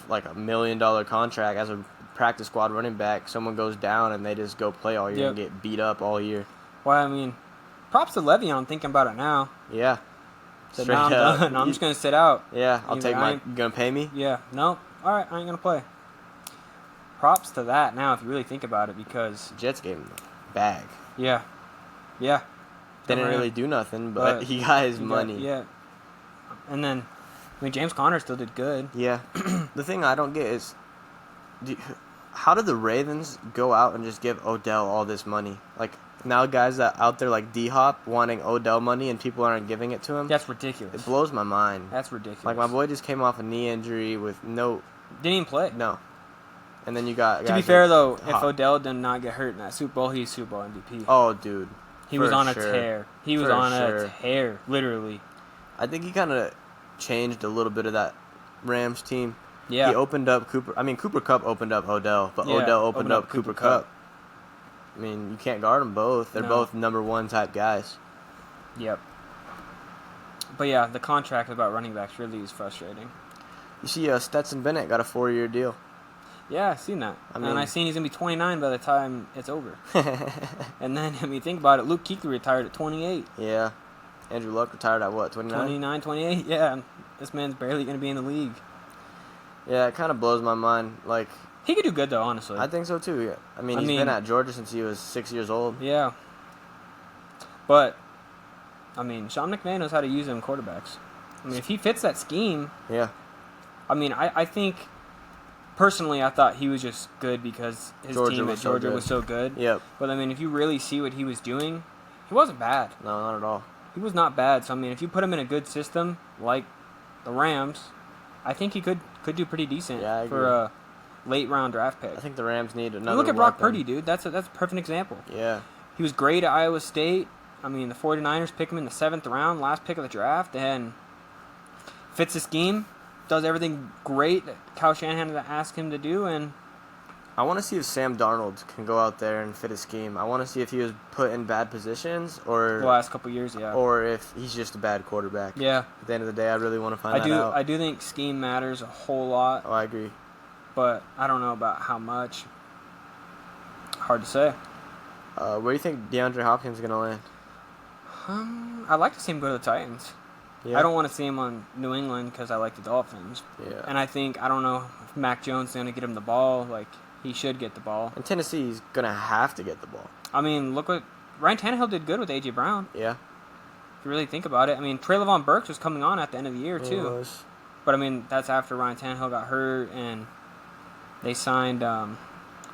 Speaker 1: like $1 million contract as a practice squad running back. Someone goes down and they just go play all year and get beat up all year.
Speaker 2: Well, I mean, props to Le'Veon thinking about it now.
Speaker 1: Yeah.
Speaker 2: So now I'm done. I'm just gonna sit out.
Speaker 1: Yeah, I'll take my. You gonna pay me?
Speaker 2: Yeah. No. All right, I ain't gonna play. Props to that now, if you really think about it, because
Speaker 1: Jets gave him the bag.
Speaker 2: Yeah.
Speaker 1: They didn't really do nothing, but he got his money.
Speaker 2: And then, I mean, James Conner still did good.
Speaker 1: Yeah. The thing I don't get is, how did the Ravens go out and just give Odell all this money? Like, now guys that out there like D-Hop wanting Odell money and people aren't giving it to him.
Speaker 2: That's ridiculous.
Speaker 1: It blows my mind.
Speaker 2: That's ridiculous.
Speaker 1: Like, my boy just came off a knee injury with no...
Speaker 2: Didn't even play.
Speaker 1: No. And then you got...
Speaker 2: To be fair, though, if Odell did not get hurt in that Super Bowl, he's Super Bowl MVP.
Speaker 1: Oh, dude.
Speaker 2: He was on a tear. He was on a tear, literally.
Speaker 1: I think he kind of changed a little bit of that Rams team.
Speaker 2: Yeah.
Speaker 1: He opened up Cooper... I mean, Cooper Kupp opened up Odell, but Odell opened up Cooper Kupp. I mean, you can't guard them both. They're both number one type guys.
Speaker 2: Yep. But yeah, the contract about running backs really is frustrating.
Speaker 1: You see, Stetson Bennett got a 4-year deal.
Speaker 2: Yeah, I've seen that. And I seen he's going to be 29 by the time it's over. And then, I mean, think about it. Luke Kuechly retired at 28.
Speaker 1: Yeah. Andrew Luck retired at what, 29?
Speaker 2: 29, 28, yeah. This man's barely going to be in the league.
Speaker 1: Yeah, it kind of blows my mind. Like,
Speaker 2: he could do good, though, honestly.
Speaker 1: I think so, too. Yeah. I mean, he's been at Georgia since he was 6 years old.
Speaker 2: Yeah. But, I mean, Sean McVay knows how to use them quarterbacks. I mean, if he fits that scheme...
Speaker 1: Yeah.
Speaker 2: I mean, I think... Personally, I thought he was just good because his team at Georgia was so good.
Speaker 1: Yep.
Speaker 2: But, I mean, if you really see what he was doing, he wasn't bad.
Speaker 1: No, not at all.
Speaker 2: He was not bad. So, I mean, if you put him in a good system like the Rams, I think he could do pretty decent for a late-round draft pick.
Speaker 1: I think the Rams need another
Speaker 2: Look at Brock Purdy, dude. That's a perfect example.
Speaker 1: Yeah.
Speaker 2: He was great at Iowa State. I mean, the 49ers pick him in the 7th round, last pick of the draft, and fits the scheme. Does everything great that Kyle Shanahan has asked him to do, and
Speaker 1: I want to see if Sam Darnold can go out there and fit a scheme. I want to see if he was put in bad positions or
Speaker 2: the last couple of years,
Speaker 1: or if he's just a bad quarterback.
Speaker 2: Yeah.
Speaker 1: At the end of the day, I really want to find that out.
Speaker 2: I do think scheme matters a whole lot.
Speaker 1: Oh, I agree.
Speaker 2: But I don't know about how much. Hard to say.
Speaker 1: Where do you think DeAndre Hopkins is going to land?
Speaker 2: I'd like to see him go to the Titans. Yeah. I don't want to see him on New England because I like the Dolphins.
Speaker 1: Yeah.
Speaker 2: And I don't know if Mac Jones is going to get him the ball. Like, he should get the ball.
Speaker 1: And Tennessee's going to have to get the ball.
Speaker 2: I mean, look what Ryan Tannehill did good with A.J. Brown.
Speaker 1: Yeah.
Speaker 2: If you really think about it. I mean, Treylon Burks was coming on at the end of the year, too.
Speaker 1: He was.
Speaker 2: But, I mean, that's after Ryan Tannehill got hurt and they signed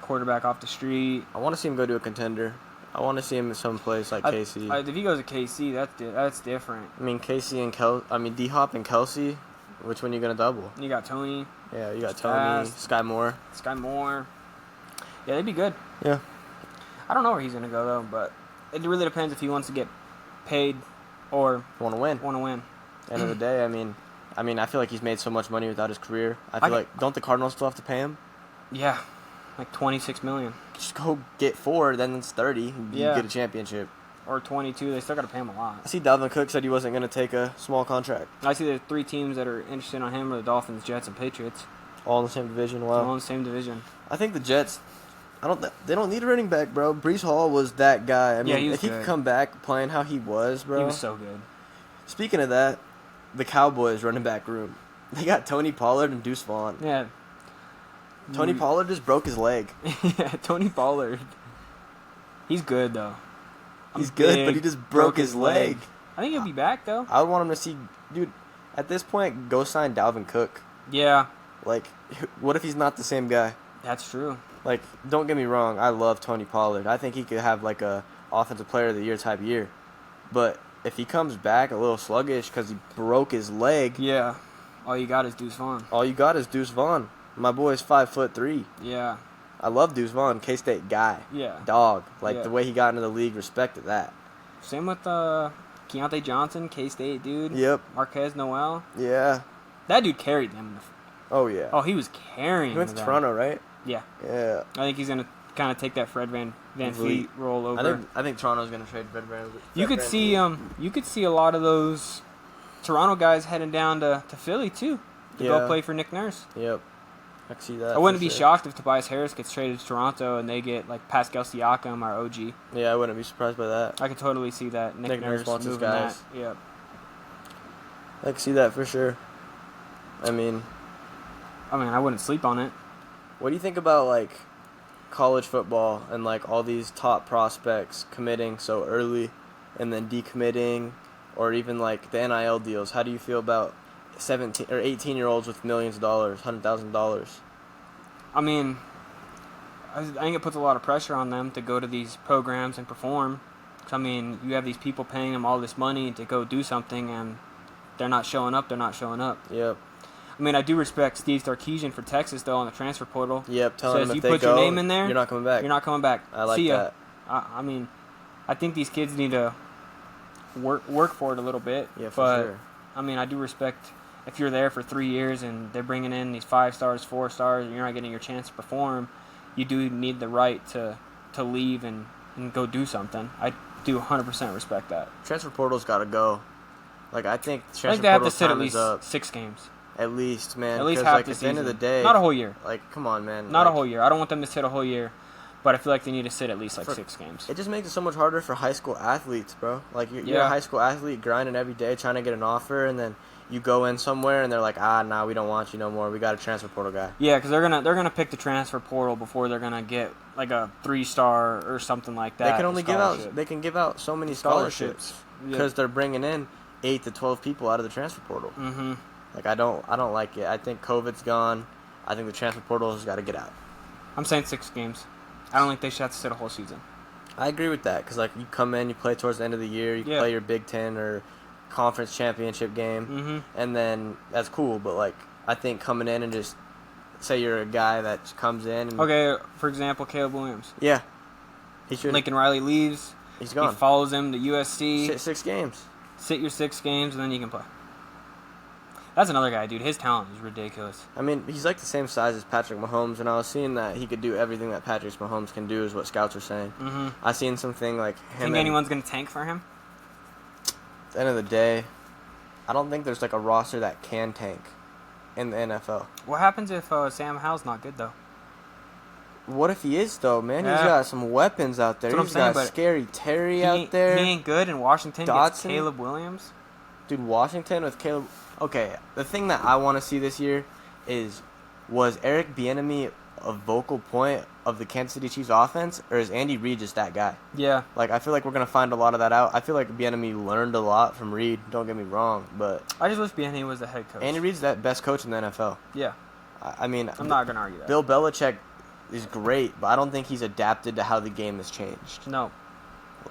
Speaker 2: quarterback off the street.
Speaker 1: I want to see him go to a contender. I want to see him in some place like KC.
Speaker 2: If he goes to KC, that's different.
Speaker 1: I mean, KC and D-Hop and Kelsey, which one are you going to double?
Speaker 2: You got Tony.
Speaker 1: Yeah, you got Tony, Sky Moore. Yeah, they'd be good. Yeah.
Speaker 2: I don't know where he's going to go, though, but it really depends if he wants to get paid or
Speaker 1: want to win. End of the day, I mean, I feel like he's made so much money without his career. I feel like, don't the Cardinals still have to pay him?
Speaker 2: Yeah, like $26 million.
Speaker 1: Just go get 4, then it's 30. You get a championship.
Speaker 2: Or 22. They still got to pay him a lot.
Speaker 1: I see Dalvin Cook said he wasn't going to take a small contract.
Speaker 2: I see the 3 teams that are interested on him are the Dolphins, Jets, and Patriots.
Speaker 1: All in the same division. Wow.
Speaker 2: All in the same division.
Speaker 1: I think the Jets. They don't need a running back, bro. Breece Hall was that guy. I mean, if he could come back playing how he was, bro.
Speaker 2: He was so good.
Speaker 1: Speaking of that, the Cowboys running back room. They got Tony Pollard and Deuce Vaughn.
Speaker 2: Yeah.
Speaker 1: Tony Pollard just broke his leg.
Speaker 2: Yeah, Tony Pollard. He's good, though.
Speaker 1: He's good, but he just broke his leg.
Speaker 2: I think he'll be back, though.
Speaker 1: I would want him to see... Dude, at this point, go sign Dalvin Cook.
Speaker 2: Yeah.
Speaker 1: Like, what if he's not the same guy?
Speaker 2: That's true.
Speaker 1: Like, don't get me wrong. I love Tony Pollard. I think he could have, like, a Offensive Player of the Year type year. But if he comes back a little sluggish because he broke his leg...
Speaker 2: Yeah. All you got is Deuce Vaughn. My boy's 5'3". Yeah.
Speaker 1: I love Deuce Vaughn, K-State guy.
Speaker 2: Yeah.
Speaker 1: Dog. Like, the way he got into the league, respected that.
Speaker 2: Same with Keontae Johnson, K-State dude.
Speaker 1: Yep.
Speaker 2: Marquez Noel.
Speaker 1: Yeah.
Speaker 2: That dude carried them.
Speaker 1: Oh, yeah.
Speaker 2: Oh, he was carrying them.
Speaker 1: He went to Toronto, right?
Speaker 2: Yeah.
Speaker 1: Yeah.
Speaker 2: I think he's going to kind of take that Fred Van Fleet role over.
Speaker 1: I think Toronto's going to trade Fred Van Fleet.
Speaker 2: You could see a lot of those Toronto guys heading down to Philly, too, to go play for Nick Nurse.
Speaker 1: Yep. I can see that.
Speaker 2: I wouldn't be shocked if Tobias Harris gets traded to Toronto and they get like Pascal Siakam or OG.
Speaker 1: Yeah, I wouldn't be surprised by that.
Speaker 2: I could totally see that. Nick Nurse
Speaker 1: wants his
Speaker 2: moving
Speaker 1: guys.
Speaker 2: that. Yep.
Speaker 1: I can see that for sure. I mean,
Speaker 2: I wouldn't sleep on it.
Speaker 1: What do you think about like college football and like all these top prospects committing so early and then decommitting, or even like the NIL deals? How do you feel about 17 or 18-year-olds with millions of dollars, $100,000?
Speaker 2: I mean, I think it puts a lot of pressure on them to go to these programs and perform. I mean, you have these people paying them all this money to go do something, and they're not showing up.
Speaker 1: Yep.
Speaker 2: I mean, I do respect Steve Sarkisian for Texas, though, on the transfer portal.
Speaker 1: Yep, telling them if
Speaker 2: you
Speaker 1: they
Speaker 2: put
Speaker 1: go,
Speaker 2: your name in there,
Speaker 1: you're not coming back.
Speaker 2: I like that. I mean, I think these kids need to work for it a little bit.
Speaker 1: Yeah, for sure.
Speaker 2: I mean, I do respect if you're there for 3 years and they're bringing in these 5 stars, 4 stars, and you're not getting your chance to perform. You do need the right to to leave and go do something. I do 100% respect that.
Speaker 1: Transfer portal's got to go. Like, I think
Speaker 2: I
Speaker 1: transfer
Speaker 2: think they have to
Speaker 1: portal
Speaker 2: sit at
Speaker 1: time
Speaker 2: least
Speaker 1: is up.
Speaker 2: 6 games.
Speaker 1: At least, man.
Speaker 2: At least
Speaker 1: 'cause,
Speaker 2: half
Speaker 1: like,
Speaker 2: the
Speaker 1: at
Speaker 2: season.
Speaker 1: the end of the day,
Speaker 2: not a whole year.
Speaker 1: Like, come on, man.
Speaker 2: Not
Speaker 1: like,
Speaker 2: a whole year. I don't want them to sit a whole year, but I feel like they need to sit at least like 6 games.
Speaker 1: It just makes it so much harder for high school athletes, bro. Like, you're a high school athlete grinding every day trying to get an offer, and then you go in somewhere and they're like, nah, we don't want you no more. We got a transfer portal guy.
Speaker 2: Yeah, because they're gonna pick the transfer portal before they're gonna get like a 3-star or something like that.
Speaker 1: They can only give out so many scholarships because they're bringing in 8 to 12 people out of the transfer portal.
Speaker 2: Mm-hmm.
Speaker 1: Like, I don't like it. I think COVID's gone. I think the transfer portal has got to get out.
Speaker 2: I'm saying 6 games. I don't think they should have to sit a whole season.
Speaker 1: I agree with that because, like, you come in, you play towards the end of the year, you play your Big Ten or conference championship game, and then that's cool. But, like, I think coming in and just say you're a guy that comes in. And,
Speaker 2: okay, for example, Caleb Williams.
Speaker 1: Yeah. He should.
Speaker 2: Lincoln Riley leaves.
Speaker 1: He's gone.
Speaker 2: He follows him to USC.
Speaker 1: Sit 6 games.
Speaker 2: Sit your 6 games, and then you can play. That's another guy, dude. His talent is ridiculous.
Speaker 1: I mean, he's like the same size as Patrick Mahomes, and I was seeing that he could do everything that Patrick Mahomes can do, is what scouts are saying.
Speaker 2: Mm-hmm.
Speaker 1: I seen something like him.
Speaker 2: Think anyone's gonna tank for him?
Speaker 1: At the end of the day, I don't think there's like a roster that can tank in the NFL.
Speaker 2: What happens if Sam Howell's not good though?
Speaker 1: What if he is though, man? He's got some weapons out there. He's got Scary Terry out there.
Speaker 2: He ain't good, and Washington gets Caleb Williams.
Speaker 1: Dude, Washington with Caleb. Okay, the thing that I want to see this year was Eric Bieniemy a vocal point of the Kansas City Chiefs offense, or is Andy Reid just that guy?
Speaker 2: Yeah.
Speaker 1: Like, I feel like we're going to find a lot of that out. I feel like Bieniemy learned a lot from Reid, don't get me wrong, but
Speaker 2: I just wish Bieniemy was the head coach.
Speaker 1: Andy Reid's the best coach in the NFL.
Speaker 2: Yeah.
Speaker 1: I mean,
Speaker 2: I'm not going to argue that.
Speaker 1: Bill Belichick is great, but I don't think he's adapted to how the game has changed.
Speaker 2: No.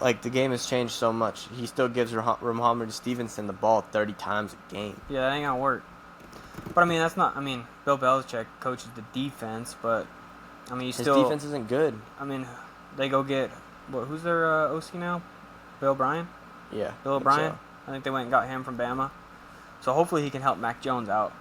Speaker 1: Like, the game has changed so much. He still gives Ramon Stevenson the ball 30 times a game.
Speaker 2: Yeah, that ain't going to work. But, I mean, that's not... I mean, Bill Belichick coaches the defense, but, I mean,
Speaker 1: His defense isn't good.
Speaker 2: I mean, they go get... who's their OC now? Bill O'Brien?
Speaker 1: Yeah.
Speaker 2: Bill O'Brien?
Speaker 1: So.
Speaker 2: I think they went and got him from Bama. So, hopefully he can help Mac Jones out.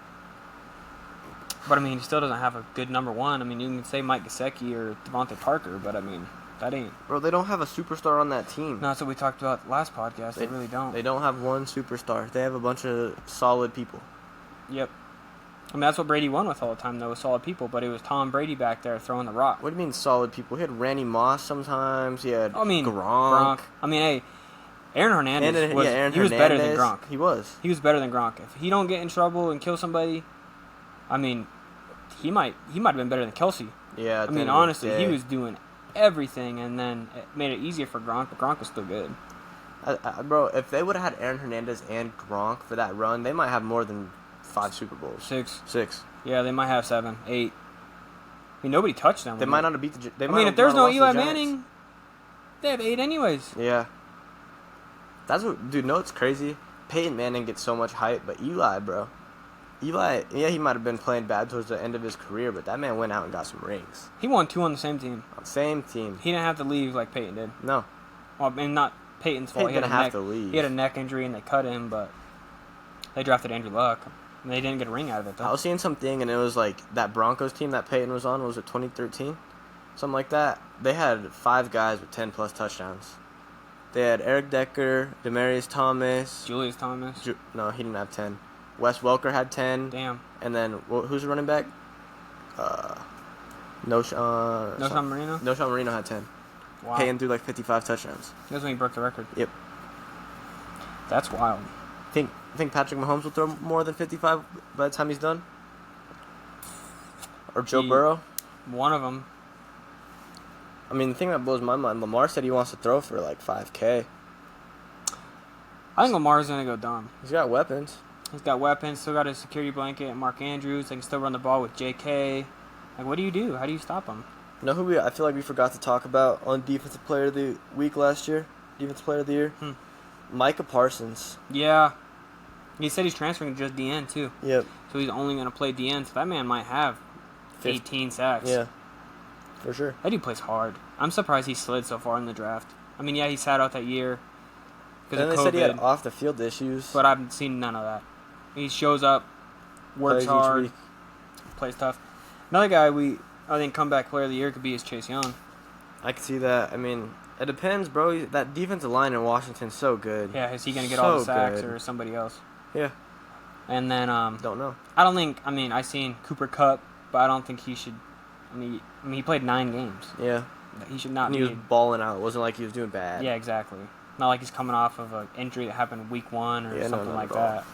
Speaker 2: But, I mean, he still doesn't have a good number one. I mean, you can say Mike Gesicki or Devontae Parker, but, I mean... That ain't.
Speaker 1: Bro, they don't have a superstar on that team.
Speaker 2: No, that's what we talked about last podcast. They really don't.
Speaker 1: They don't have one superstar. They have a bunch of solid people.
Speaker 2: Yep. I mean, that's what Brady won with all the time, though, with solid people. But it was Tom Brady back there throwing the rock.
Speaker 1: What do you mean solid people? He had Randy Moss sometimes. He had Gronk.
Speaker 2: I mean, hey, Aaron Hernandez was better than Gronk.
Speaker 1: He was.
Speaker 2: He was better than Gronk. If he don't get in trouble and kill somebody, I mean, he might have been better than Kelsey.
Speaker 1: Yeah.
Speaker 2: I mean, honestly, he was doing everything, and then it made it easier for Gronk, but Gronk was still good.
Speaker 1: Bro, if they would have had Aaron Hernandez and Gronk for that run, they might have more than 5 Super Bowls.
Speaker 2: 6.
Speaker 1: Yeah,
Speaker 2: they might have 7, 8. I mean, nobody touched them.
Speaker 1: They might not have beat the.
Speaker 2: I mean, if there's no Eli Manning, they have 8 anyways.
Speaker 1: Yeah. That's what, dude. No, it's crazy. Peyton Manning gets so much hype, but Eli, bro. Eli, yeah, he might have been playing bad towards the end of his career, but that man went out and got some rings.
Speaker 2: He won 2 on the same team.
Speaker 1: Same team.
Speaker 2: He didn't have to leave like Peyton did.
Speaker 1: No.
Speaker 2: Well, I mean, not Peyton's fault.
Speaker 1: Peyton didn't have to leave.
Speaker 2: He had a neck injury and they cut him, but they drafted Andrew Luck. And they didn't get a ring out of it, though.
Speaker 1: I was seeing something, and it was like that Broncos team that Peyton was on, was it 2013? Something like that. They had 5 guys with 10-plus touchdowns. They had Eric Decker, Demaryius Thomas.
Speaker 2: Julius Thomas.
Speaker 1: No, he didn't have 10. Wes Welker had 10.
Speaker 2: Damn.
Speaker 1: And then, who's the running back?
Speaker 2: Knowshon Marino?
Speaker 1: Knowshon Marino had 10.
Speaker 2: Wow.
Speaker 1: Peyton threw like 55 touchdowns.
Speaker 2: That's when he broke the record.
Speaker 1: Yep.
Speaker 2: That's wild.
Speaker 1: Think Patrick Mahomes will throw more than 55 by the time he's done? Or Joe Burrow?
Speaker 2: One of them.
Speaker 1: I mean, the thing that blows my mind, Lamar said he wants to throw for like 5K.
Speaker 2: I think Lamar's going to go dumb.
Speaker 1: He's got weapons.
Speaker 2: He's got weapons, still got his security blanket, Mark Andrews. They can still run the ball with JK. Like, what do you do? How do you stop him?
Speaker 1: You know who I feel like we forgot to talk about on Defensive Player of the Week last year? Defensive Player of the Year? Micah Parsons.
Speaker 2: Yeah. He said he's transferring to just DN, too.
Speaker 1: Yep.
Speaker 2: So he's only going to play DN, so that man might have 18 sacks.
Speaker 1: Yeah. For sure.
Speaker 2: That dude plays hard. I'm surprised he slid so far in the draft. I mean, yeah, he sat out that year because of
Speaker 1: they
Speaker 2: COVID.
Speaker 1: said he had off-the-field issues.
Speaker 2: But I've seen none of that. He shows up, works hard, plays tough. Another guy I think comeback player of the year could be is Chase Young.
Speaker 1: I can see that. I mean, it depends, bro. That defensive line in Washington's so good.
Speaker 2: Yeah, is he going to get all the sacks
Speaker 1: good.
Speaker 2: or somebody else?
Speaker 1: Yeah.
Speaker 2: And then
Speaker 1: don't know.
Speaker 2: I don't think. I mean, I seen Cooper Kupp, but I don't think he should. I mean, he played 9 games.
Speaker 1: Yeah.
Speaker 2: He should not.
Speaker 1: And he was balling out. It wasn't like he was doing bad.
Speaker 2: Yeah, exactly. Not like he's coming off of an injury that happened week 1 or something like that.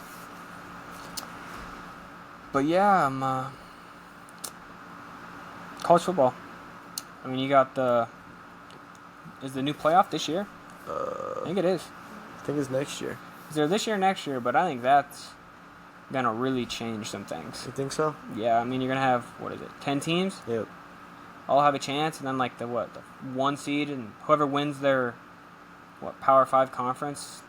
Speaker 2: But yeah, college football. I mean, you got is the new playoff this year? I think it is.
Speaker 1: I think it's next year.
Speaker 2: Is there this year or next year? But I think that's going to really change some things.
Speaker 1: You think so?
Speaker 2: Yeah, I mean, you're going to have, 10 teams?
Speaker 1: Yep.
Speaker 2: All have a chance, and then, like, the 1 seed, and whoever wins their, Power 5 conference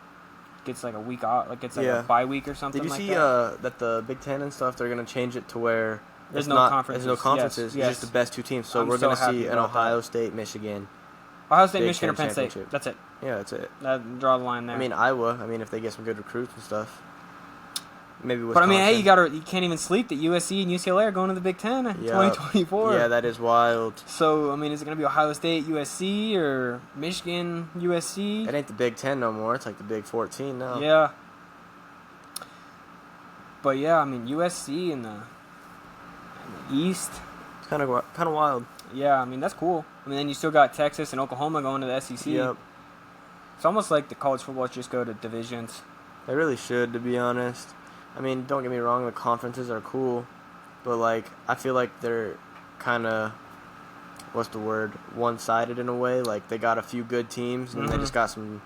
Speaker 2: gets, like, a week off, like, gets, like, a bye week or something like that.
Speaker 1: Did you see that the Big Ten and stuff, they're going to change it to where
Speaker 2: there's no conferences.
Speaker 1: There's no conferences.
Speaker 2: Yes.
Speaker 1: It's just the best 2 teams. So we're going to see an Ohio State, Michigan.
Speaker 2: Ohio State, Michigan, or Penn State. That's it.
Speaker 1: Yeah, that's it.
Speaker 2: Draw the line there.
Speaker 1: I mean, Iowa. I mean, if they get some good recruits and stuff. Maybe Wisconsin.
Speaker 2: But I mean, hey, you can't even sleep that USC and UCLA are going to the Big Ten in 2024.
Speaker 1: Yeah, that is wild.
Speaker 2: So I mean, is it going to be Ohio State, USC, or Michigan, USC?
Speaker 1: It ain't the Big 10 no more. It's like the Big 14 now.
Speaker 2: Yeah. But yeah, I mean, USC in the East.
Speaker 1: It's kind of wild.
Speaker 2: Yeah, I mean, that's cool. I mean, then you still got Texas and Oklahoma going to the SEC.
Speaker 1: Yep.
Speaker 2: It's almost like the college football just go to divisions.
Speaker 1: They really should, to be honest. I mean, don't get me wrong, the conferences are cool, but, like, I feel like they're kind of, one-sided in a way. Like, they got a few good teams, and they just got some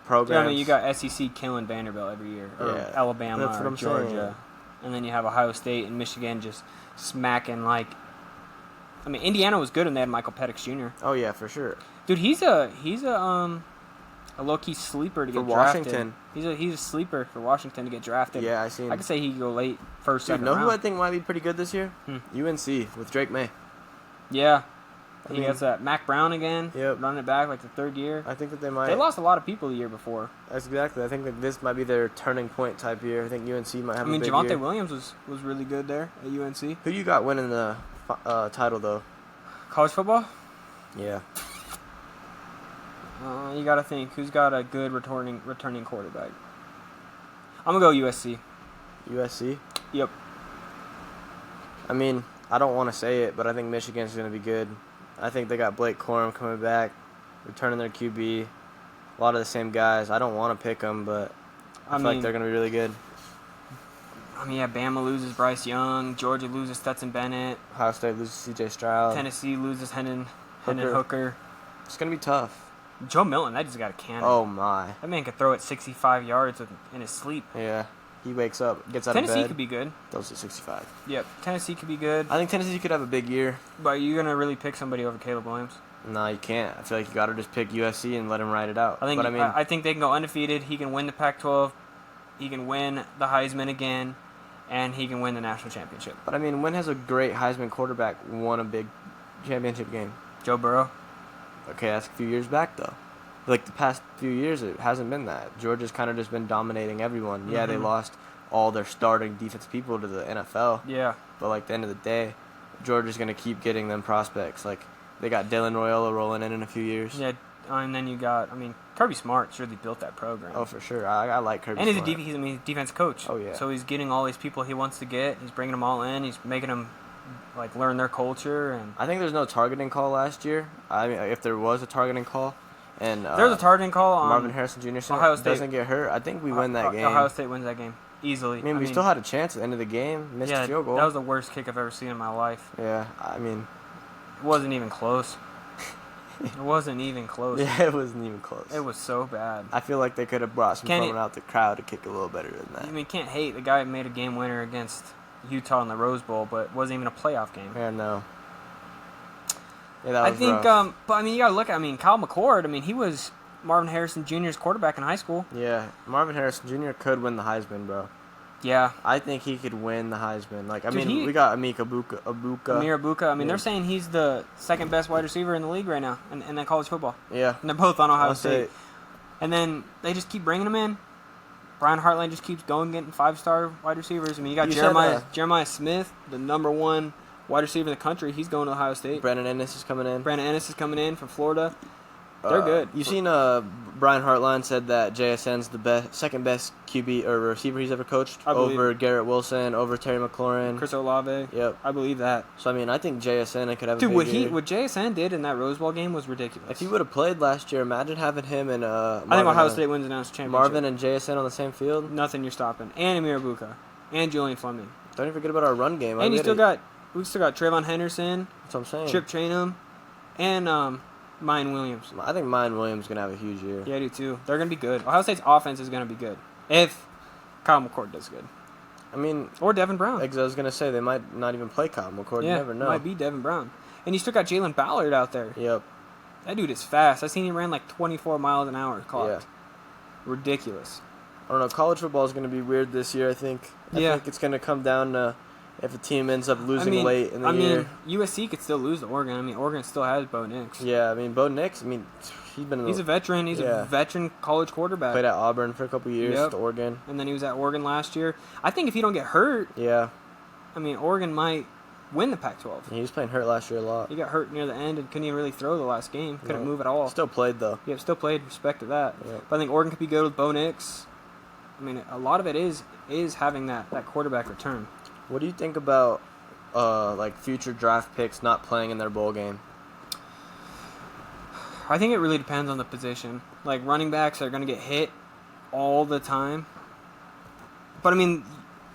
Speaker 1: programs.
Speaker 2: Yeah, I mean, you got SEC killing Vanderbilt every year, or Alabama,
Speaker 1: that's what I'm
Speaker 2: Georgia.
Speaker 1: saying.
Speaker 2: And then you have Ohio State and Michigan just smacking, like... I mean, Indiana was good when they had Michael Penix Jr.
Speaker 1: Oh, yeah, for sure.
Speaker 2: Dude, he's a low-key sleeper to get drafted.
Speaker 1: Washington.
Speaker 2: He's a sleeper for Washington to get drafted.
Speaker 1: Yeah, I seen.
Speaker 2: I could say he could go late, first, second
Speaker 1: round.
Speaker 2: round.
Speaker 1: Who I think might be pretty good this year? UNC with Drake May.
Speaker 2: Yeah. He has that Mac Brown again, running it back like the 3rd year.
Speaker 1: I think that they might.
Speaker 2: They lost a lot of people the year before.
Speaker 1: That's exactly. I think that this might be their turning point type year. I think UNC might have a big
Speaker 2: Javonte
Speaker 1: year.
Speaker 2: Williams was really good there at UNC.
Speaker 1: Who you got winning the title, though?
Speaker 2: College football?
Speaker 1: Yeah.
Speaker 2: You got to think. Who's got a good returning quarterback? I'm going to go USC.
Speaker 1: USC?
Speaker 2: Yep.
Speaker 1: I mean, I don't want to say it, but I think Michigan's going to be good. I think they got Blake Corum coming back, returning their QB. A lot of the same guys. I don't want to pick them, but I feel like they're going to be really good.
Speaker 2: I mean, yeah, Bama loses Bryce Young. Georgia loses Stetson Bennett.
Speaker 1: Ohio State loses C.J. Stroud.
Speaker 2: Tennessee loses Hendon Hooker.
Speaker 1: It's going to be tough.
Speaker 2: Joe Milton, that just got a cannon.
Speaker 1: Oh, my.
Speaker 2: That man could throw it 65 yards in his sleep.
Speaker 1: Yeah. He wakes up, gets out of bed.
Speaker 2: Tennessee could be good.
Speaker 1: Throws it 65.
Speaker 2: Yep, Tennessee could be good.
Speaker 1: I think Tennessee could have a big year.
Speaker 2: But are you going to really pick somebody over Caleb Williams?
Speaker 1: No, you can't. I feel like you got to just pick USC and let him ride it out.
Speaker 2: I think they can go undefeated. He can win the Pac-12. He can win the Heisman again. And he can win the national championship.
Speaker 1: But, I mean, when has a great Heisman quarterback won a big championship game?
Speaker 2: Joe Burrow.
Speaker 1: Okay, that's a few years back, though. Like, the past few years, it hasn't been that. Georgia's kind of just been dominating everyone. Yeah, they lost all their starting defense people to the NFL.
Speaker 2: Yeah.
Speaker 1: But, like, at the end of the day, Georgia's going to keep getting them prospects. Like, they got Dylan Royola rolling in a few years.
Speaker 2: Yeah, and then you got, Kirby Smart's really built that program.
Speaker 1: Oh, for sure. I like Kirby
Speaker 2: Smart.
Speaker 1: And
Speaker 2: he's a defense coach.
Speaker 1: Oh, yeah.
Speaker 2: So he's getting all these people he wants to get. He's bringing them all in. He's making them, learn their culture. And
Speaker 1: I think there's no targeting call last year. I mean, if there was a targeting call, and
Speaker 2: there's a targeting call on
Speaker 1: Marvin Harrison Jr.
Speaker 2: Ohio State
Speaker 1: doesn't get hurt, I think we win that game.
Speaker 2: Ohio State wins that game easily.
Speaker 1: I mean, we still had a chance at the end of the game. Missed a field goal.
Speaker 2: That was the worst kick I've ever seen in my life.
Speaker 1: Yeah, I mean,
Speaker 2: it wasn't even close. It wasn't even close.
Speaker 1: Yeah, it wasn't even close.
Speaker 2: It was so bad.
Speaker 1: I feel like they could have brought someone out the crowd to kick a little better than that.
Speaker 2: I mean, can't hate the guy who made a game winner against Utah in the Rose Bowl, but it wasn't even a playoff game.
Speaker 1: Yeah, no. Yeah, that was
Speaker 2: rough. But you gotta look at, Kyle McCord, he was Marvin Harrison Jr.'s quarterback in high school.
Speaker 1: Yeah, Marvin Harrison Jr. could win the Heisman, bro.
Speaker 2: Yeah.
Speaker 1: I think he could win the Heisman. We got Amir Ibuka.
Speaker 2: They're saying he's the second best wide receiver in the league right now in that college football.
Speaker 1: Yeah.
Speaker 2: And they're both on Ohio State. And then they just keep bringing them in. Brian Hartline just keeps going, getting 5-star wide receivers. You got Jeremiah Smith, the number 1 wide receiver in the country. He's going to Ohio State.
Speaker 1: Brandon Ennis is coming in.
Speaker 2: Brandon Ennis is coming in from Florida. They're good.
Speaker 1: You seen Brian Hartline said that JSN's the second best QB or receiver he's ever coached over Garrett Wilson, over Terry McLaurin,
Speaker 2: Chris Olave.
Speaker 1: Yep,
Speaker 2: I believe that.
Speaker 1: So I mean, I think JSN could have a big year.
Speaker 2: What JSN did in that Rose Bowl game was ridiculous.
Speaker 1: If he would have played last year, imagine having him and
Speaker 2: I think Ohio State wins the national championship.
Speaker 1: Marvin and JSN on the same field.
Speaker 2: Nothing you're stopping. And Amir Abuka and Julian Fleming.
Speaker 1: Don't even forget about our run game.
Speaker 2: And we still got Trayvon Henderson.
Speaker 1: That's what I'm saying.
Speaker 2: Trip Trainum, and Mayan Williams.
Speaker 1: I think Mayan Williams is going to have a huge year.
Speaker 2: Yeah, I do too. They're going to be good. Ohio State's offense is going to be good. If Kyle McCord does good.
Speaker 1: I mean...
Speaker 2: Or Devin Brown.
Speaker 1: I was going to say, they might not even play Kyle McCord.
Speaker 2: Yeah,
Speaker 1: You never know.
Speaker 2: It might be Devin Brown. And you still got Jalen Ballard out there.
Speaker 1: Yep.
Speaker 2: That dude is fast. I seen he ran like 24 miles an hour clocked. Yeah. Ridiculous.
Speaker 1: I don't know. College football is going to be weird this year, I think. I think it's going to come down to... If a team ends up losing late in the year.
Speaker 2: USC could still lose to Oregon. I mean, Oregon still has Bo Nix.
Speaker 1: Yeah, I mean, Bo Nix, he's
Speaker 2: a veteran. He's a veteran college quarterback.
Speaker 1: Played at Auburn for a couple years, to Oregon.
Speaker 2: And then he was at Oregon last year. I think if he don't get hurt, I mean, Oregon might win the Pac-12.
Speaker 1: He was playing hurt last year a lot.
Speaker 2: He got hurt near the end and couldn't even really throw the last game. Couldn't move at all.
Speaker 1: Still played, though.
Speaker 2: Yeah, still played. Respect to that.
Speaker 1: Yeah.
Speaker 2: But I think Oregon could be good with Bo Nix. I mean, a lot of it is having that quarterback return.
Speaker 1: What do you think about... future draft picks not playing in their bowl game?
Speaker 2: I think it really depends on the position. Like, running backs are going to get hit all the time. But, I mean,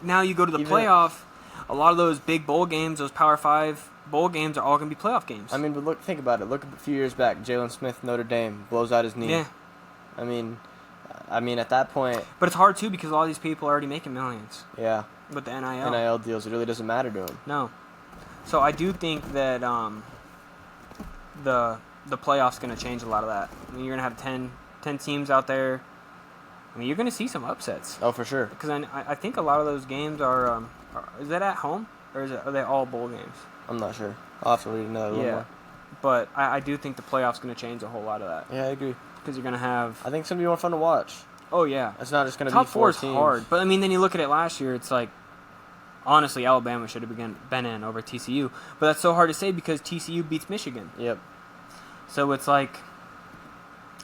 Speaker 2: now you go to the playoff, a lot of those big bowl games, those Power 5 bowl games are all going to be playoff games.
Speaker 1: I mean, but think about it. Look at a few years back, Jalen Smith, Notre Dame, blows out his knee.
Speaker 2: Yeah.
Speaker 1: I mean, at that point...
Speaker 2: But it's hard, too, because all these people are already making millions.
Speaker 1: Yeah.
Speaker 2: With the NIL.
Speaker 1: NIL deals, it really doesn't matter to them.
Speaker 2: No. So I do think that the playoff's going to change a lot of that. I mean, you're going to have 10 teams out there. I mean, you're going to see some upsets.
Speaker 1: Oh, for sure.
Speaker 2: Because I think a lot of those games are is that at home? Or are they all bowl games?
Speaker 1: I'm not sure. I'll have to read another one more.
Speaker 2: But I do think the playoff's going to change a whole lot of that.
Speaker 1: Yeah, I agree.
Speaker 2: Because you're going to have...
Speaker 1: I think it's going to be more fun to watch.
Speaker 2: Oh, yeah.
Speaker 1: It's not just going to be
Speaker 2: Top 4
Speaker 1: 4
Speaker 2: is
Speaker 1: teams.
Speaker 2: hard. But, I mean, then you look at it last year, it's like, honestly, Alabama should have been in over TCU. But that's so hard to say because TCU beats Michigan.
Speaker 1: Yep.
Speaker 2: So it's like,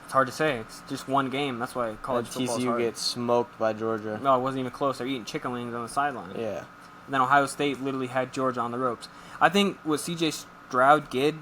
Speaker 2: it's hard to say. It's just one game. That's why college football is hard.
Speaker 1: TCU gets smoked by Georgia.
Speaker 2: No, it wasn't even close. They're eating chicken wings on the sideline.
Speaker 1: Yeah.
Speaker 2: And then Ohio State literally had Georgia on the ropes. I think what C.J. Stroud did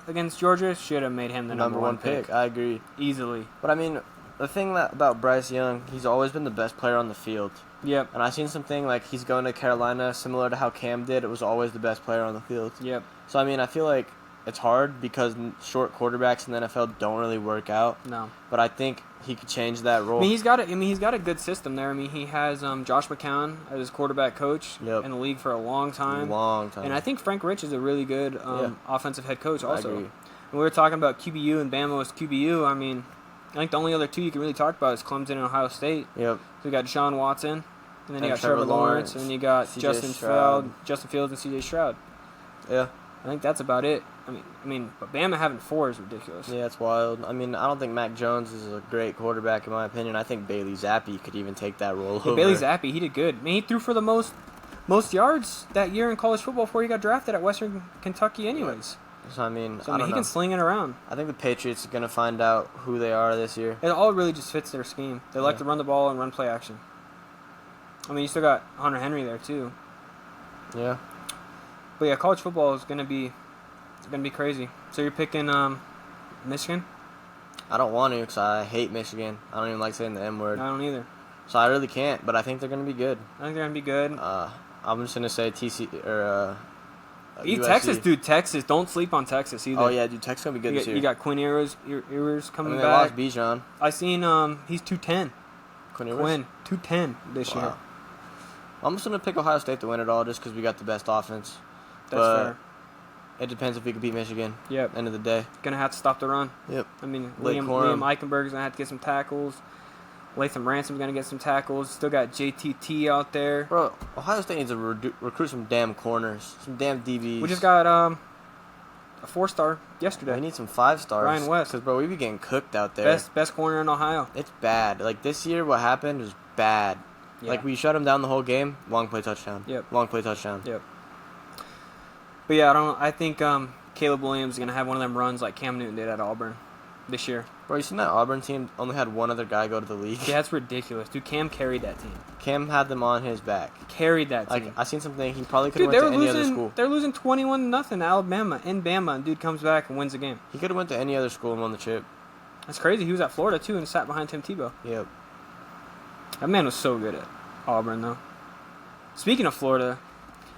Speaker 2: against Georgia should have made him the number one pick.
Speaker 1: I agree.
Speaker 2: Easily.
Speaker 1: But, I mean... The thing about Bryce Young, he's always been the best player on the field.
Speaker 2: Yep.
Speaker 1: And I've seen something like he's going to Carolina, similar to how Cam did. It was always the best player on the field.
Speaker 2: Yep.
Speaker 1: So, I mean, I feel like it's hard because short quarterbacks in the NFL don't really work out.
Speaker 2: No.
Speaker 1: But I think he could change that role.
Speaker 2: I mean, he's got a good system there. I mean, he has Josh McCown as his quarterback coach in the league for a long time. And I think Frank Rich is a really good offensive head coach also.
Speaker 1: I agree.
Speaker 2: When we were talking about QBU and Bama was QBU, I mean... I think the only other two you can really talk about is Clemson and Ohio State.
Speaker 1: Yep.
Speaker 2: So you got Deshaun Watson, and then you got Trevor Lawrence, and then you got Justin Fields, and C.J. Stroud.
Speaker 1: Yeah.
Speaker 2: I think that's about it. I mean, but Bama having 4 is ridiculous.
Speaker 1: Yeah, it's wild. I mean, I don't think Mac Jones is a great quarterback in my opinion. I think Bailey Zappi could even take that role over.
Speaker 2: Bailey Zappi, he did good. I mean, he threw for the most yards that year in college football before he got drafted at Western Kentucky anyways.
Speaker 1: So, I mean,
Speaker 2: he can sling it around.
Speaker 1: I think the Patriots are going to find out who they are this year.
Speaker 2: It all really just fits their scheme. They like to run the ball and run play action. I mean, you still got Hunter Henry there, too.
Speaker 1: Yeah.
Speaker 2: But, yeah, college football is going to be crazy. So, you're picking Michigan?
Speaker 1: I don't want to because I hate Michigan. I don't even like saying the M word.
Speaker 2: I don't either.
Speaker 1: So, I really can't, but I think they're going to be good.
Speaker 2: I think they're going to be good.
Speaker 1: I'm just going to say
Speaker 2: Texas. Don't sleep on Texas either.
Speaker 1: Oh, yeah, dude. Texas going to be good this year.
Speaker 2: You got Quinn Ewers coming back.
Speaker 1: They lost Bijan.
Speaker 2: I seen he's 210.
Speaker 1: Quinn Ewers?
Speaker 2: 210 this year.
Speaker 1: I'm just going to pick Ohio State to win it all just because we got the best offense.
Speaker 2: That's fair.
Speaker 1: It depends if we can beat Michigan.
Speaker 2: Yep.
Speaker 1: End of the day.
Speaker 2: Going to have to stop the run.
Speaker 1: Yep.
Speaker 2: I mean, Liam Eichenberg's going to have to get some tackles. Latham Ransom's going to get some tackles. Still got JTT out there.
Speaker 1: Bro, Ohio State needs to recruit some damn corners. Some damn DBs.
Speaker 2: We just got a 4-star yesterday.
Speaker 1: We need some 5-stars.
Speaker 2: Ryan West.
Speaker 1: Because, bro, we be getting cooked out there.
Speaker 2: Best corner in Ohio.
Speaker 1: It's bad. Like, this year what happened was bad. Yeah. Like, we shut him down the whole game. Long play touchdown.
Speaker 2: Yep.
Speaker 1: Long play touchdown.
Speaker 2: Yep. But yeah, I think Caleb Williams is gonna have one of them runs like Cam Newton did at Auburn this year.
Speaker 1: Bro, you seen that Auburn team only had one other guy go to the league?
Speaker 2: Yeah, that's ridiculous. Dude, Cam carried that team.
Speaker 1: Cam had them on his back.
Speaker 2: Carried that team.
Speaker 1: Like, I seen something, he probably could have went to any other school.
Speaker 2: They're losing 21-0 to Alabama in Bama, and dude comes back and wins the game.
Speaker 1: He could have went to any other school and won the chip.
Speaker 2: That's crazy. He was at Florida, too, and sat behind Tim Tebow.
Speaker 1: Yep.
Speaker 2: That man was so good at Auburn, though. Speaking of Florida,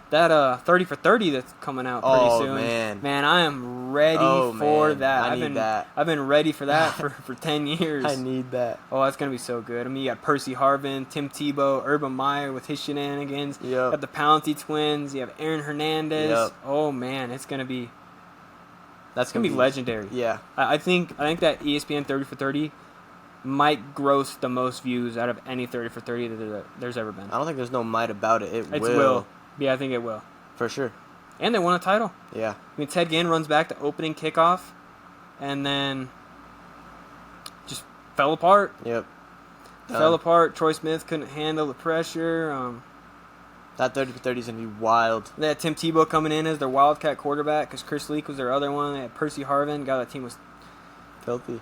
Speaker 2: that 30 for 30 that's coming out pretty soon.
Speaker 1: Oh, man.
Speaker 2: Man, I am ready for that.
Speaker 1: I need that.
Speaker 2: I've been ready for that for 10 years.
Speaker 1: I need that.
Speaker 2: Oh, that's going to be so good. I mean, you got Percy Harvin, Tim Tebow, Urban Meyer with his shenanigans.
Speaker 1: Yep.
Speaker 2: You got the Palante twins. You have Aaron Hernandez.
Speaker 1: Yep.
Speaker 2: Oh, man, it's going to be...
Speaker 1: That's
Speaker 2: gonna be legendary.
Speaker 1: Yeah.
Speaker 2: I think that ESPN 30 for 30 might gross the most views out of any 30 for 30 that there's ever been.
Speaker 1: I don't think there's no might about it. It
Speaker 2: will.
Speaker 1: will.
Speaker 2: Yeah, I think it will.
Speaker 1: For sure.
Speaker 2: And they won a title.
Speaker 1: Yeah.
Speaker 2: I mean, Ted Ginn runs back to opening kickoff, and then just fell apart.
Speaker 1: Yep.
Speaker 2: Fell apart. Troy Smith couldn't handle the pressure.
Speaker 1: That 30 for 30 is going to be wild.
Speaker 2: They had Tim Tebow coming in as their Wildcat quarterback because Chris Leak was their other one. They had Percy Harvin. God, that team was
Speaker 1: filthy.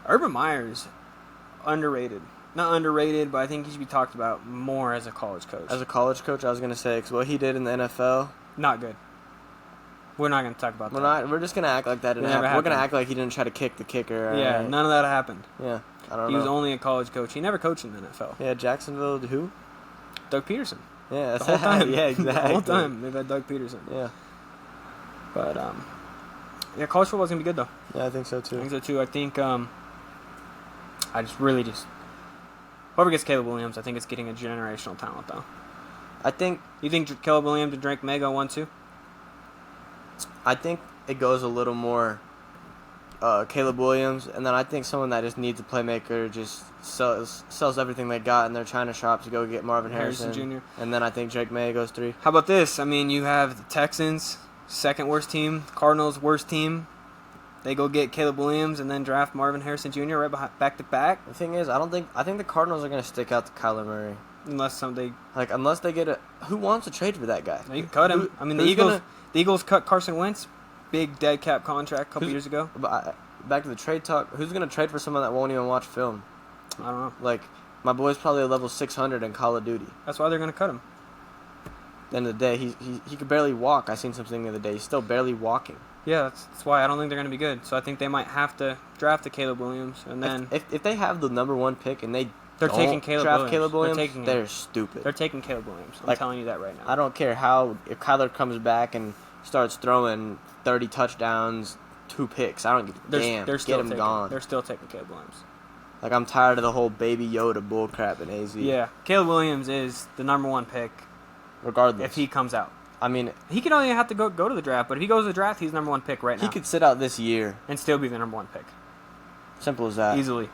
Speaker 2: Urban Meyer's underrated. Not underrated, but I think he should be talked about more as a college coach.
Speaker 1: As a college coach, I was going to say, because what he did in the NFL...
Speaker 2: Not good. We're not going to talk about that.
Speaker 1: We're just going to act like that didn't happen. We're going to act like he didn't try to kick the kicker.
Speaker 2: Yeah,
Speaker 1: right?
Speaker 2: none of that happened.
Speaker 1: Yeah, I don't know.
Speaker 2: He was only a college coach. He never coached in the NFL.
Speaker 1: Yeah, Jacksonville, who?
Speaker 2: Doug Peterson.
Speaker 1: Yeah, that's
Speaker 2: the whole time.
Speaker 1: Yeah, exactly.
Speaker 2: The whole time they've had Doug Peterson.
Speaker 1: Yeah.
Speaker 2: But yeah, college football's gonna be good though.
Speaker 1: Yeah, I think so too.
Speaker 2: I think I just whoever gets Caleb Williams, I think it's getting a generational talent though. You think Caleb Williams and Drake May go 1-2?
Speaker 1: I think it goes a little more Caleb Williams, and then I think someone that just needs a playmaker just sells everything they got in their China shop to go get Marvin Harrison
Speaker 2: Jr.
Speaker 1: And then I think Drake May goes 3.
Speaker 2: How about this? I mean, you have the Texans, second worst team, Cardinals worst team. They go get Caleb Williams and then draft Marvin Harrison Jr. right behind, back to back.
Speaker 1: The thing is, I think the Cardinals are going to stick out to Kyler Murray.
Speaker 2: Unless
Speaker 1: they get a... Who wants to trade for that guy?
Speaker 2: You can cut him. I mean, the Eagles cut Carson Wentz, big dead cap contract a couple years ago.
Speaker 1: Back to the trade talk. Who's going to trade for someone that won't even watch film?
Speaker 2: I don't know.
Speaker 1: Like, my boy's probably a level 600 in Call of Duty.
Speaker 2: That's why they're going to cut him.
Speaker 1: At the end of the day, he could barely walk. I seen something the other day. He's still barely walking.
Speaker 2: Yeah, that's why I don't think they're going to be good. So I think they might have to draft the Caleb Williams, and then
Speaker 1: if they have the number 1 pick and they're
Speaker 2: taking Caleb Williams.
Speaker 1: They're stupid.
Speaker 2: They're taking Caleb Williams. I'm telling you that right now.
Speaker 1: I don't care if Kyler comes back and starts throwing 30 touchdowns, 2 picks. I don't give a damn. Get him gone.
Speaker 2: They're still taking Caleb Williams.
Speaker 1: Like, I'm tired of the whole Baby Yoda bullcrap in AZ.
Speaker 2: Yeah, Caleb Williams is the number 1 pick.
Speaker 1: Regardless.
Speaker 2: If he comes out.
Speaker 1: I mean,
Speaker 2: he could only have to go to the draft, but if he goes to the draft, he's number 1 pick right now.
Speaker 1: He could sit out this year
Speaker 2: and still be the number 1 pick.
Speaker 1: Simple as that.
Speaker 2: Easily.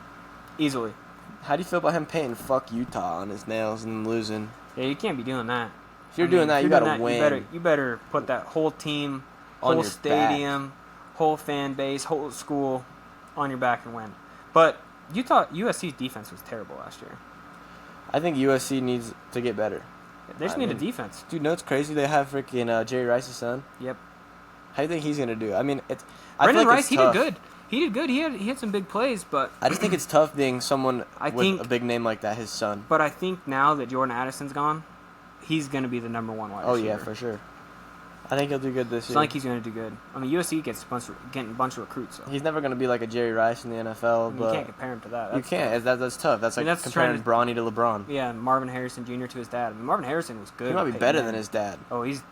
Speaker 1: How do you feel about him painting "fuck Utah" on his nails and losing?
Speaker 2: Yeah, you can't be doing that.
Speaker 1: If you're doing that, you gotta win.
Speaker 2: You better put that whole team, whole stadium, whole fan base, whole school on your back and win. But USC's defense was terrible last year.
Speaker 1: I think USC needs to get better.
Speaker 2: They just need a defense.
Speaker 1: Dude, know what's crazy? They have freaking Jerry Rice's son.
Speaker 2: Yep.
Speaker 1: How do you think he's going to do? I mean,
Speaker 2: Brendan Rice, he did good. He did good. He had some big plays, but...
Speaker 1: I just think it's tough being someone with a big name like that, his son.
Speaker 2: But I think now that Jordan Addison's gone, he's going to be the number 1 wide receiver.
Speaker 1: Oh, yeah, for sure. I think he'll do good this year.
Speaker 2: It's not like he's going to do good. I mean, USC getting a bunch of recruits. So.
Speaker 1: He's never going to be like a Jerry Rice in the NFL. But
Speaker 2: you can't compare him to that.
Speaker 1: You can't. That's tough. That's like comparing Bronny to LeBron.
Speaker 2: Yeah, and Marvin Harrison Jr. to his dad. I mean, Marvin Harrison was good.
Speaker 1: He might be better than his dad.
Speaker 2: Oh, he's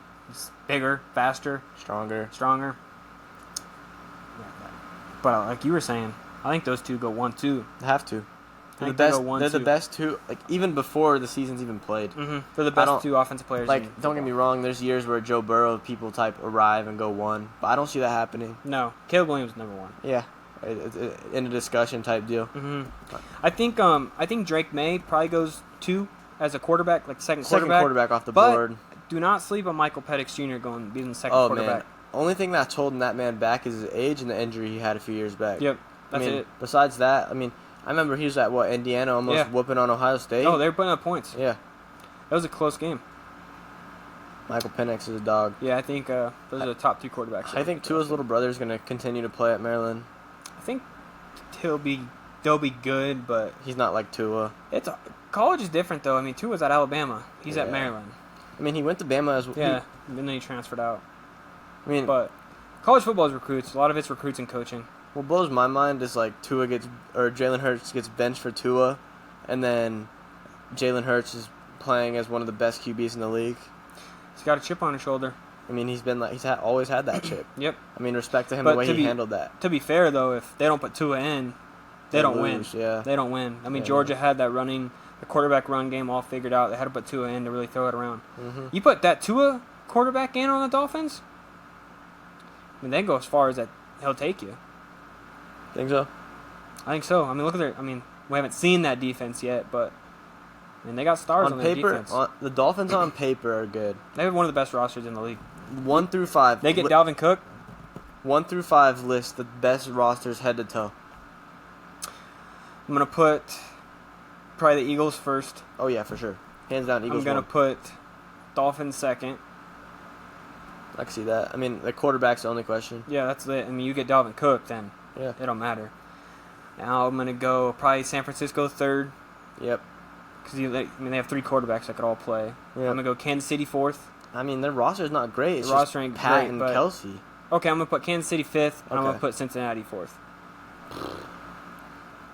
Speaker 2: bigger, faster.
Speaker 1: Stronger.
Speaker 2: Yeah, but like you were saying, I think those two go 1-2.
Speaker 1: They have to. They're the best two. Like, even before the season's even played.
Speaker 2: Mm-hmm. They're the best 2 offensive players.
Speaker 1: Like, don't get me wrong. There's years where Joe Burrow people type arrive and go 1, but I don't see that happening.
Speaker 2: No, Caleb Williams is number 1.
Speaker 1: Yeah, in a discussion type deal.
Speaker 2: Mm-hmm. I think Drake May probably goes 2 as a quarterback, like second
Speaker 1: quarterback off the board.
Speaker 2: Do not sleep on Michael Penix Jr. being the second quarterback.
Speaker 1: Man. Only thing that's holding that man back is his age and the injury he had a few years back.
Speaker 2: Yep, that's it.
Speaker 1: Besides that, I remember he was at Indiana, almost whooping on Ohio State.
Speaker 2: Oh, they were putting up points.
Speaker 1: Yeah,
Speaker 2: that was a close game.
Speaker 1: Michael Penix is a dog.
Speaker 2: Yeah, I think those are the top 3 quarterbacks.
Speaker 1: I think Tua's little brother is going to continue to play at Maryland.
Speaker 2: I think they'll be good, but
Speaker 1: he's not like Tua.
Speaker 2: College is different though. I mean, Tua's at Alabama. He's at Maryland.
Speaker 1: I mean, he went to Bama as well.
Speaker 2: Yeah, and then he transferred out.
Speaker 1: I mean,
Speaker 2: but college football is recruits. A lot of it's recruits and coaching.
Speaker 1: What blows my mind is like Jalen Hurts gets benched for Tua, and then Jalen Hurts is playing as one of the best QBs in the league.
Speaker 2: He's got a chip on his shoulder.
Speaker 1: I mean, always had that chip.
Speaker 2: Yep.
Speaker 1: I mean, respect to him the way he handled that.
Speaker 2: To be fair, though, if they don't put Tua in, they don't win.
Speaker 1: Yeah.
Speaker 2: They don't win. I mean, Georgia had the quarterback run game all figured out. They had to put Tua in to really throw it around.
Speaker 1: Mm-hmm.
Speaker 2: You put that Tua quarterback in on the Dolphins, I mean, they go as far as that he'll take you.
Speaker 1: Think so?
Speaker 2: I think so. I mean, look at we haven't seen that defense yet, but I mean, they got stars on their defense.
Speaker 1: The Dolphins on paper are good.
Speaker 2: They have one of the best rosters in the league.
Speaker 1: 1 through 5.
Speaker 2: They get Dalvin Cook.
Speaker 1: 1 through 5 list the best rosters head to toe.
Speaker 2: I'm gonna put probably the Eagles first.
Speaker 1: Oh yeah, for sure. Hands down, Eagles.
Speaker 2: I'm gonna put Dolphins second.
Speaker 1: I can see that. I mean, the quarterback's the only question.
Speaker 2: Yeah, that's it. I mean, you get Dalvin Cook, then it don't matter. Now I'm gonna go probably San Francisco third.
Speaker 1: Yep.
Speaker 2: Because they have 3 quarterbacks that could all play. Yep. I'm gonna go Kansas City fourth.
Speaker 1: I mean, their roster's not great. It's
Speaker 2: roster ain't
Speaker 1: Pat
Speaker 2: great,
Speaker 1: and
Speaker 2: but
Speaker 1: Kelsey.
Speaker 2: Okay, I'm gonna put Kansas City fifth, and I'm gonna put Cincinnati fourth.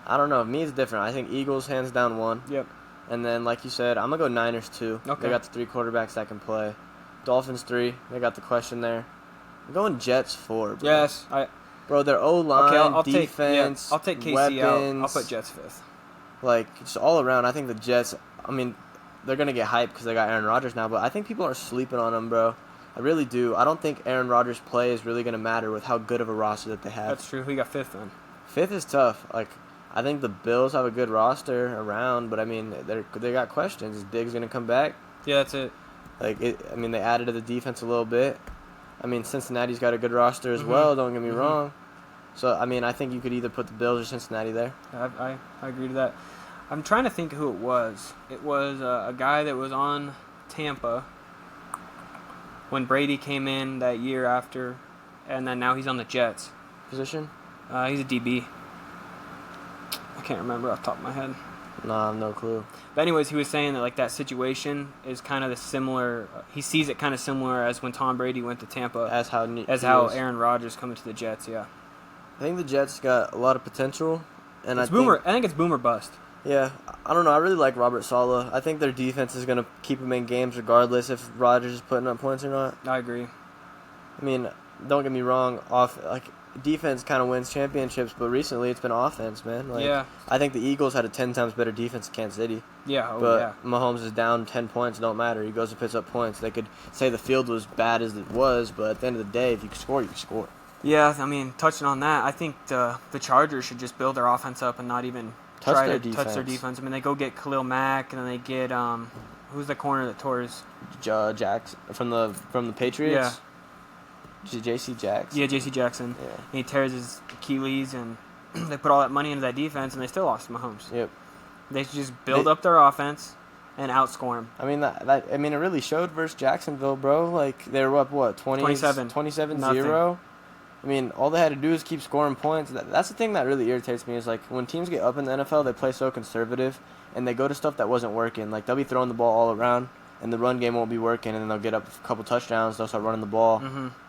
Speaker 1: I don't know. Me, it's different. I think Eagles hands down 1.
Speaker 2: Yep.
Speaker 1: And then, like you said, I'm gonna go Niners 2.
Speaker 2: Okay.
Speaker 1: They got the 3 quarterbacks that can play. Dolphins 3. They got the question there. I'm going Jets 4. Bro.
Speaker 2: Yes,
Speaker 1: Bro, their O-line,
Speaker 2: I'll
Speaker 1: defense,
Speaker 2: I'll take KC
Speaker 1: weapons,
Speaker 2: out. I'll put Jets fifth.
Speaker 1: Like, just all around, I think the Jets, I mean, they're going to get hyped because they got Aaron Rodgers now, but I think people are sleeping on them, bro. I really do. I don't think Aaron Rodgers' play is really going to matter with how good of a roster that they have.
Speaker 2: That's true. Who you got fifth then?
Speaker 1: Fifth is tough. Like, I think the Bills have a good roster around, but, I mean, they got questions. Is Diggs going to come back?
Speaker 2: Yeah, that's it.
Speaker 1: Like, I mean, they added to the defense a little bit. I mean, Cincinnati's got a good roster as well, don't get me wrong. So, I mean, I think you could either put the Bills or Cincinnati there.
Speaker 2: I agree to that. I'm trying to think who it was. It was a guy that was on Tampa when Brady came in that year after, and then now he's on the Jets.
Speaker 1: Position?
Speaker 2: He's a DB. I can't remember off the top of my head.
Speaker 1: Nah, no clue.
Speaker 2: But anyways, he was saying that like that situation is kind of the similar. He sees it kind of similar as when Tom Brady went to Tampa.
Speaker 1: As how
Speaker 2: Aaron Rodgers coming to the Jets. Yeah.
Speaker 1: I think the Jets got a lot of potential, and
Speaker 2: I think it's boomer bust.
Speaker 1: Yeah, I don't know. I really like Robert Saleh. I think their defense is gonna keep them in games regardless if Rodgers is putting up points or not.
Speaker 2: I agree.
Speaker 1: I mean, don't get me wrong. Defense kind of wins championships, but recently it's been offense, man.
Speaker 2: Yeah.
Speaker 1: I think the Eagles had a 10 times better defense than Kansas City.
Speaker 2: Yeah,
Speaker 1: but Mahomes is down 10 points, don't matter. He goes and puts up points. They could say the field was bad as it was, but at the end of the day, if you score, you score.
Speaker 2: Yeah, I mean, touching on that, I think the Chargers should just build their offense up and not even try to touch their defense. I mean, they go get Khalil Mack, and then they get who's the corner that tore his
Speaker 1: Jackson from the Patriots.
Speaker 2: Yeah.
Speaker 1: J.C. Jackson.
Speaker 2: Yeah, J.C. Jackson.
Speaker 1: Yeah.
Speaker 2: And he tears his Achilles, and they put all that money into that defense, and they still lost to Mahomes.
Speaker 1: Yep.
Speaker 2: They should just build up their offense and outscore him.
Speaker 1: I mean, it really showed versus Jacksonville, bro. Like, they were up, 27-0? I mean, all they had to do is keep scoring points. That's the thing that really irritates me is, like, when teams get up in the NFL, they play so conservative, and they go to stuff that wasn't working. Like, they'll be throwing the ball all around, and the run game won't be working, and then they'll get up a couple touchdowns, they'll start running the ball,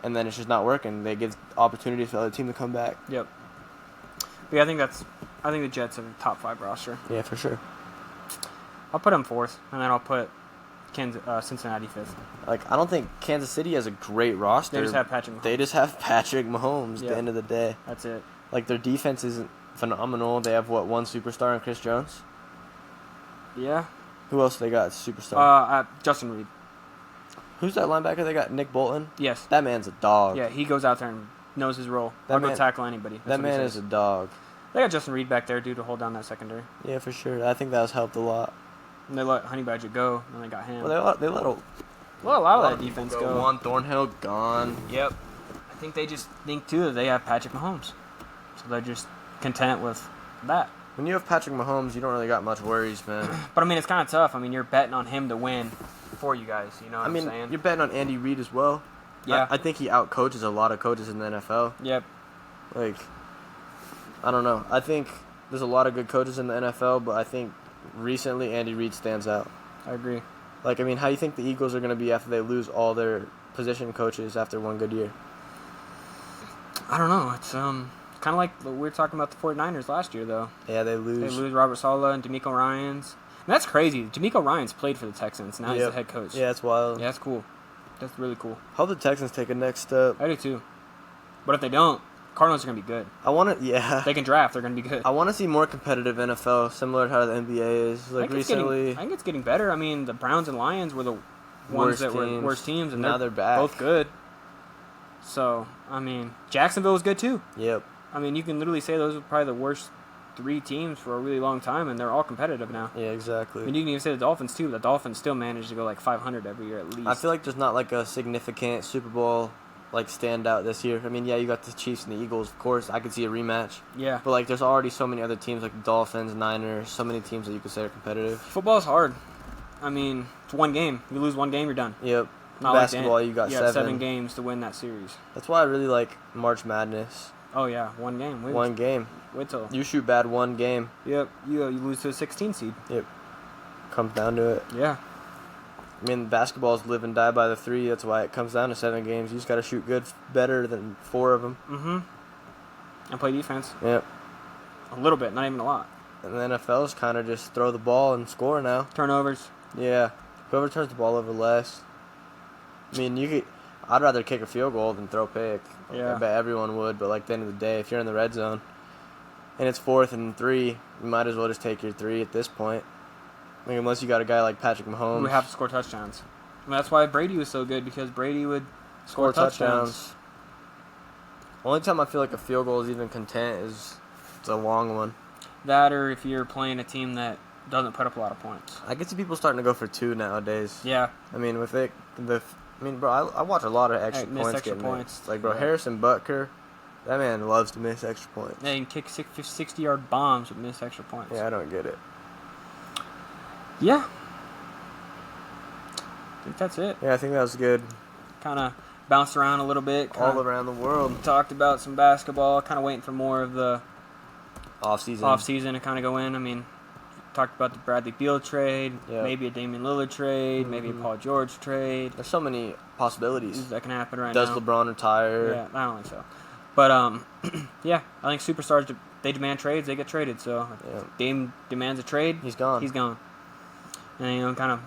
Speaker 1: and then it's just not working. They give opportunities for the other team to come back.
Speaker 2: Yep. But yeah, I think the Jets have a top 5 roster.
Speaker 1: Yeah, for sure.
Speaker 2: I'll put them fourth, and then I'll put Cincinnati fifth.
Speaker 1: Like, I don't think Kansas City has a great roster.
Speaker 2: They just have Patrick Mahomes.
Speaker 1: They just have Patrick Mahomes at the end of the day.
Speaker 2: That's it.
Speaker 1: Like, their defense isn't phenomenal. They have, one superstar in Chris Jones?
Speaker 2: Yeah.
Speaker 1: Who else they got superstar?
Speaker 2: Justin Reed.
Speaker 1: Who's that linebacker they got? Nick Bolton?
Speaker 2: Yes.
Speaker 1: That man's a dog.
Speaker 2: Yeah, he goes out there and knows his role. I'll go tackle anybody.
Speaker 1: That man is a dog.
Speaker 2: They got Justin Reed back there, to hold down that secondary.
Speaker 1: Yeah, for sure. I think that has helped a lot.
Speaker 2: And they let Honey Badger go, and they got him.
Speaker 1: Well, they let a
Speaker 2: lot of that defense go.
Speaker 1: Juan Thornhill gone.
Speaker 2: Yep. I think they just think, too, that they have Patrick Mahomes. So they're just content with that.
Speaker 1: When you have Patrick Mahomes, you don't really got much worries, man.
Speaker 2: But, I mean, it's kind of tough. I mean, you're betting on him to win. for you guys. You know what I'm saying?
Speaker 1: You're betting on Andy Reid as well.
Speaker 2: Yeah.
Speaker 1: I think he outcoaches a lot of coaches in the NFL.
Speaker 2: Yep.
Speaker 1: Like, I don't know. I think there's a lot of good coaches in the NFL, but I think recently Andy Reid stands out.
Speaker 2: I agree.
Speaker 1: Like, I mean, how do you think the Eagles are going to be after they lose all their position coaches after one good year?
Speaker 2: I don't know. It's kind of like we were talking about the 49ers last year, though.
Speaker 1: Yeah, they lose.
Speaker 2: They lose Robert Saleh and D'Amico Ryans. And that's crazy. D'Amico Ryans played for the Texans. Now he's the head coach.
Speaker 1: Yeah, that's wild.
Speaker 2: Yeah, that's cool. That's really cool.
Speaker 1: Hope the Texans take a next step.
Speaker 2: I do, too. But if they don't, Cardinals are going to be good. If they can draft, they're going to be good.
Speaker 1: I want to see more competitive NFL, similar to how the NBA is. Like, recently...
Speaker 2: I think it's getting better. I mean, the Browns and Lions were the ones that were worst teams, and
Speaker 1: now they're back.
Speaker 2: Both good. So, I mean, Jacksonville was good, too.
Speaker 1: Yep.
Speaker 2: I mean, you can literally say those were probably the worst 3 teams for a really long time, and they're all competitive now.
Speaker 1: Yeah, exactly.
Speaker 2: I mean, you can even say the Dolphins, too. The Dolphins still manage to go, like, 500 every year at least.
Speaker 1: I feel like there's not, like, a significant Super Bowl, like, standout this year. I mean, yeah, you got the Chiefs and the Eagles, of course. I could see a rematch.
Speaker 2: Yeah.
Speaker 1: But, like, there's already so many other teams, like the Dolphins, Niners, so many teams that you could say are competitive.
Speaker 2: Football's hard. I mean, it's one game. You lose one game, you're done.
Speaker 1: Yep.
Speaker 2: Not
Speaker 1: Basketball,
Speaker 2: like
Speaker 1: you got
Speaker 2: 7 games to win that series.
Speaker 1: That's why I really like March Madness.
Speaker 2: Oh, yeah. One game.
Speaker 1: One game.
Speaker 2: Wait till.
Speaker 1: You shoot bad one game.
Speaker 2: Yep. You lose to a 16 seed.
Speaker 1: Yep. Comes down to it.
Speaker 2: Yeah.
Speaker 1: I mean, basketball's live and die by the 3. That's why it comes down to 7 games. You just got to shoot good, better than 4 of them.
Speaker 2: Mm-hmm. And play defense.
Speaker 1: Yep.
Speaker 2: A little bit, not even a lot.
Speaker 1: And the NFL's kind of just throw the ball and score now.
Speaker 2: Turnovers.
Speaker 1: Yeah. Whoever turns the ball over less. I mean, I'd rather kick a field goal than throw a pick.
Speaker 2: Yeah.
Speaker 1: I bet everyone would, but like at the end of the day, if you're in the red zone and it's 4th and 3, you might as well just take your 3 at this point. I mean, unless you got a guy like Patrick Mahomes.
Speaker 2: Who have to score touchdowns. I mean, that's why Brady was so good, because Brady would score touchdowns.
Speaker 1: Only time I feel like a field goal is even content is it's a long one.
Speaker 2: That, or if you're playing a team that doesn't put up a lot of points.
Speaker 1: I can see people starting to go for 2 nowadays.
Speaker 2: Yeah.
Speaker 1: I mean, bro, I watch a lot of extra points getting
Speaker 2: points.
Speaker 1: Like, bro, Harrison Butker, that man loves to miss extra points.
Speaker 2: Yeah, he can kick 60-yard bombs with miss extra points.
Speaker 1: Yeah, I don't get it.
Speaker 2: Yeah. I think that's it.
Speaker 1: Yeah, I think that was good.
Speaker 2: Kind of bounced around a little bit.
Speaker 1: All around the world.
Speaker 2: Talked about some basketball. Kind of waiting for more of the
Speaker 1: off-season
Speaker 2: to kind of go in. I mean, talked about the Bradley Beal trade, maybe a Damian Lillard trade, maybe a Paul George trade.
Speaker 1: There's so many possibilities
Speaker 2: that can happen now.
Speaker 1: Does LeBron retire?
Speaker 2: Yeah, I don't think so. But, yeah, I think superstars, they demand trades, they get traded. So if Dame demands a trade,
Speaker 1: he's gone.
Speaker 2: And, kind of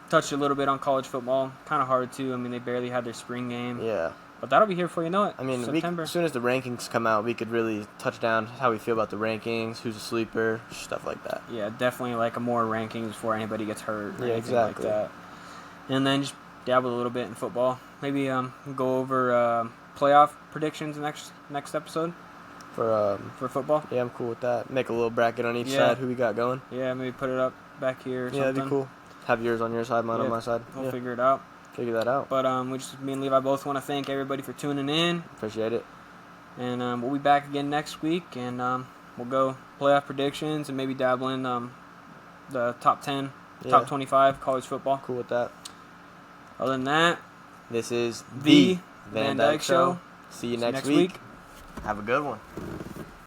Speaker 2: touched a little bit on college football. Kind of hard, too. I mean, they barely had their spring game.
Speaker 1: Yeah.
Speaker 2: But that'll be here before you know it.
Speaker 1: I mean,
Speaker 2: September.
Speaker 1: As soon as the rankings come out, we could really touch down how we feel about the rankings, who's a sleeper, stuff like that.
Speaker 2: Yeah, definitely like a more rankings before anybody gets hurt or anything
Speaker 1: exactly.
Speaker 2: like that. And then just dabble a little bit in football. Maybe go over playoff predictions next episode.
Speaker 1: For
Speaker 2: football?
Speaker 1: Yeah, I'm cool with that. Make a little bracket on each side, who we got going.
Speaker 2: Yeah, maybe put it up back here or something.
Speaker 1: Yeah, that'd be cool. Have yours on your side, mine on my side.
Speaker 2: We'll figure it out.
Speaker 1: Figure that out.
Speaker 2: But me and Levi both want to thank everybody for tuning in.
Speaker 1: Appreciate it.
Speaker 2: And we'll be back again next week, and we'll go playoff predictions and maybe dabble in the top 10, top 25 college football.
Speaker 1: Cool with that.
Speaker 2: Other than that,
Speaker 1: this is
Speaker 2: the Van Dyke Show.
Speaker 1: See you next week. Have a good one.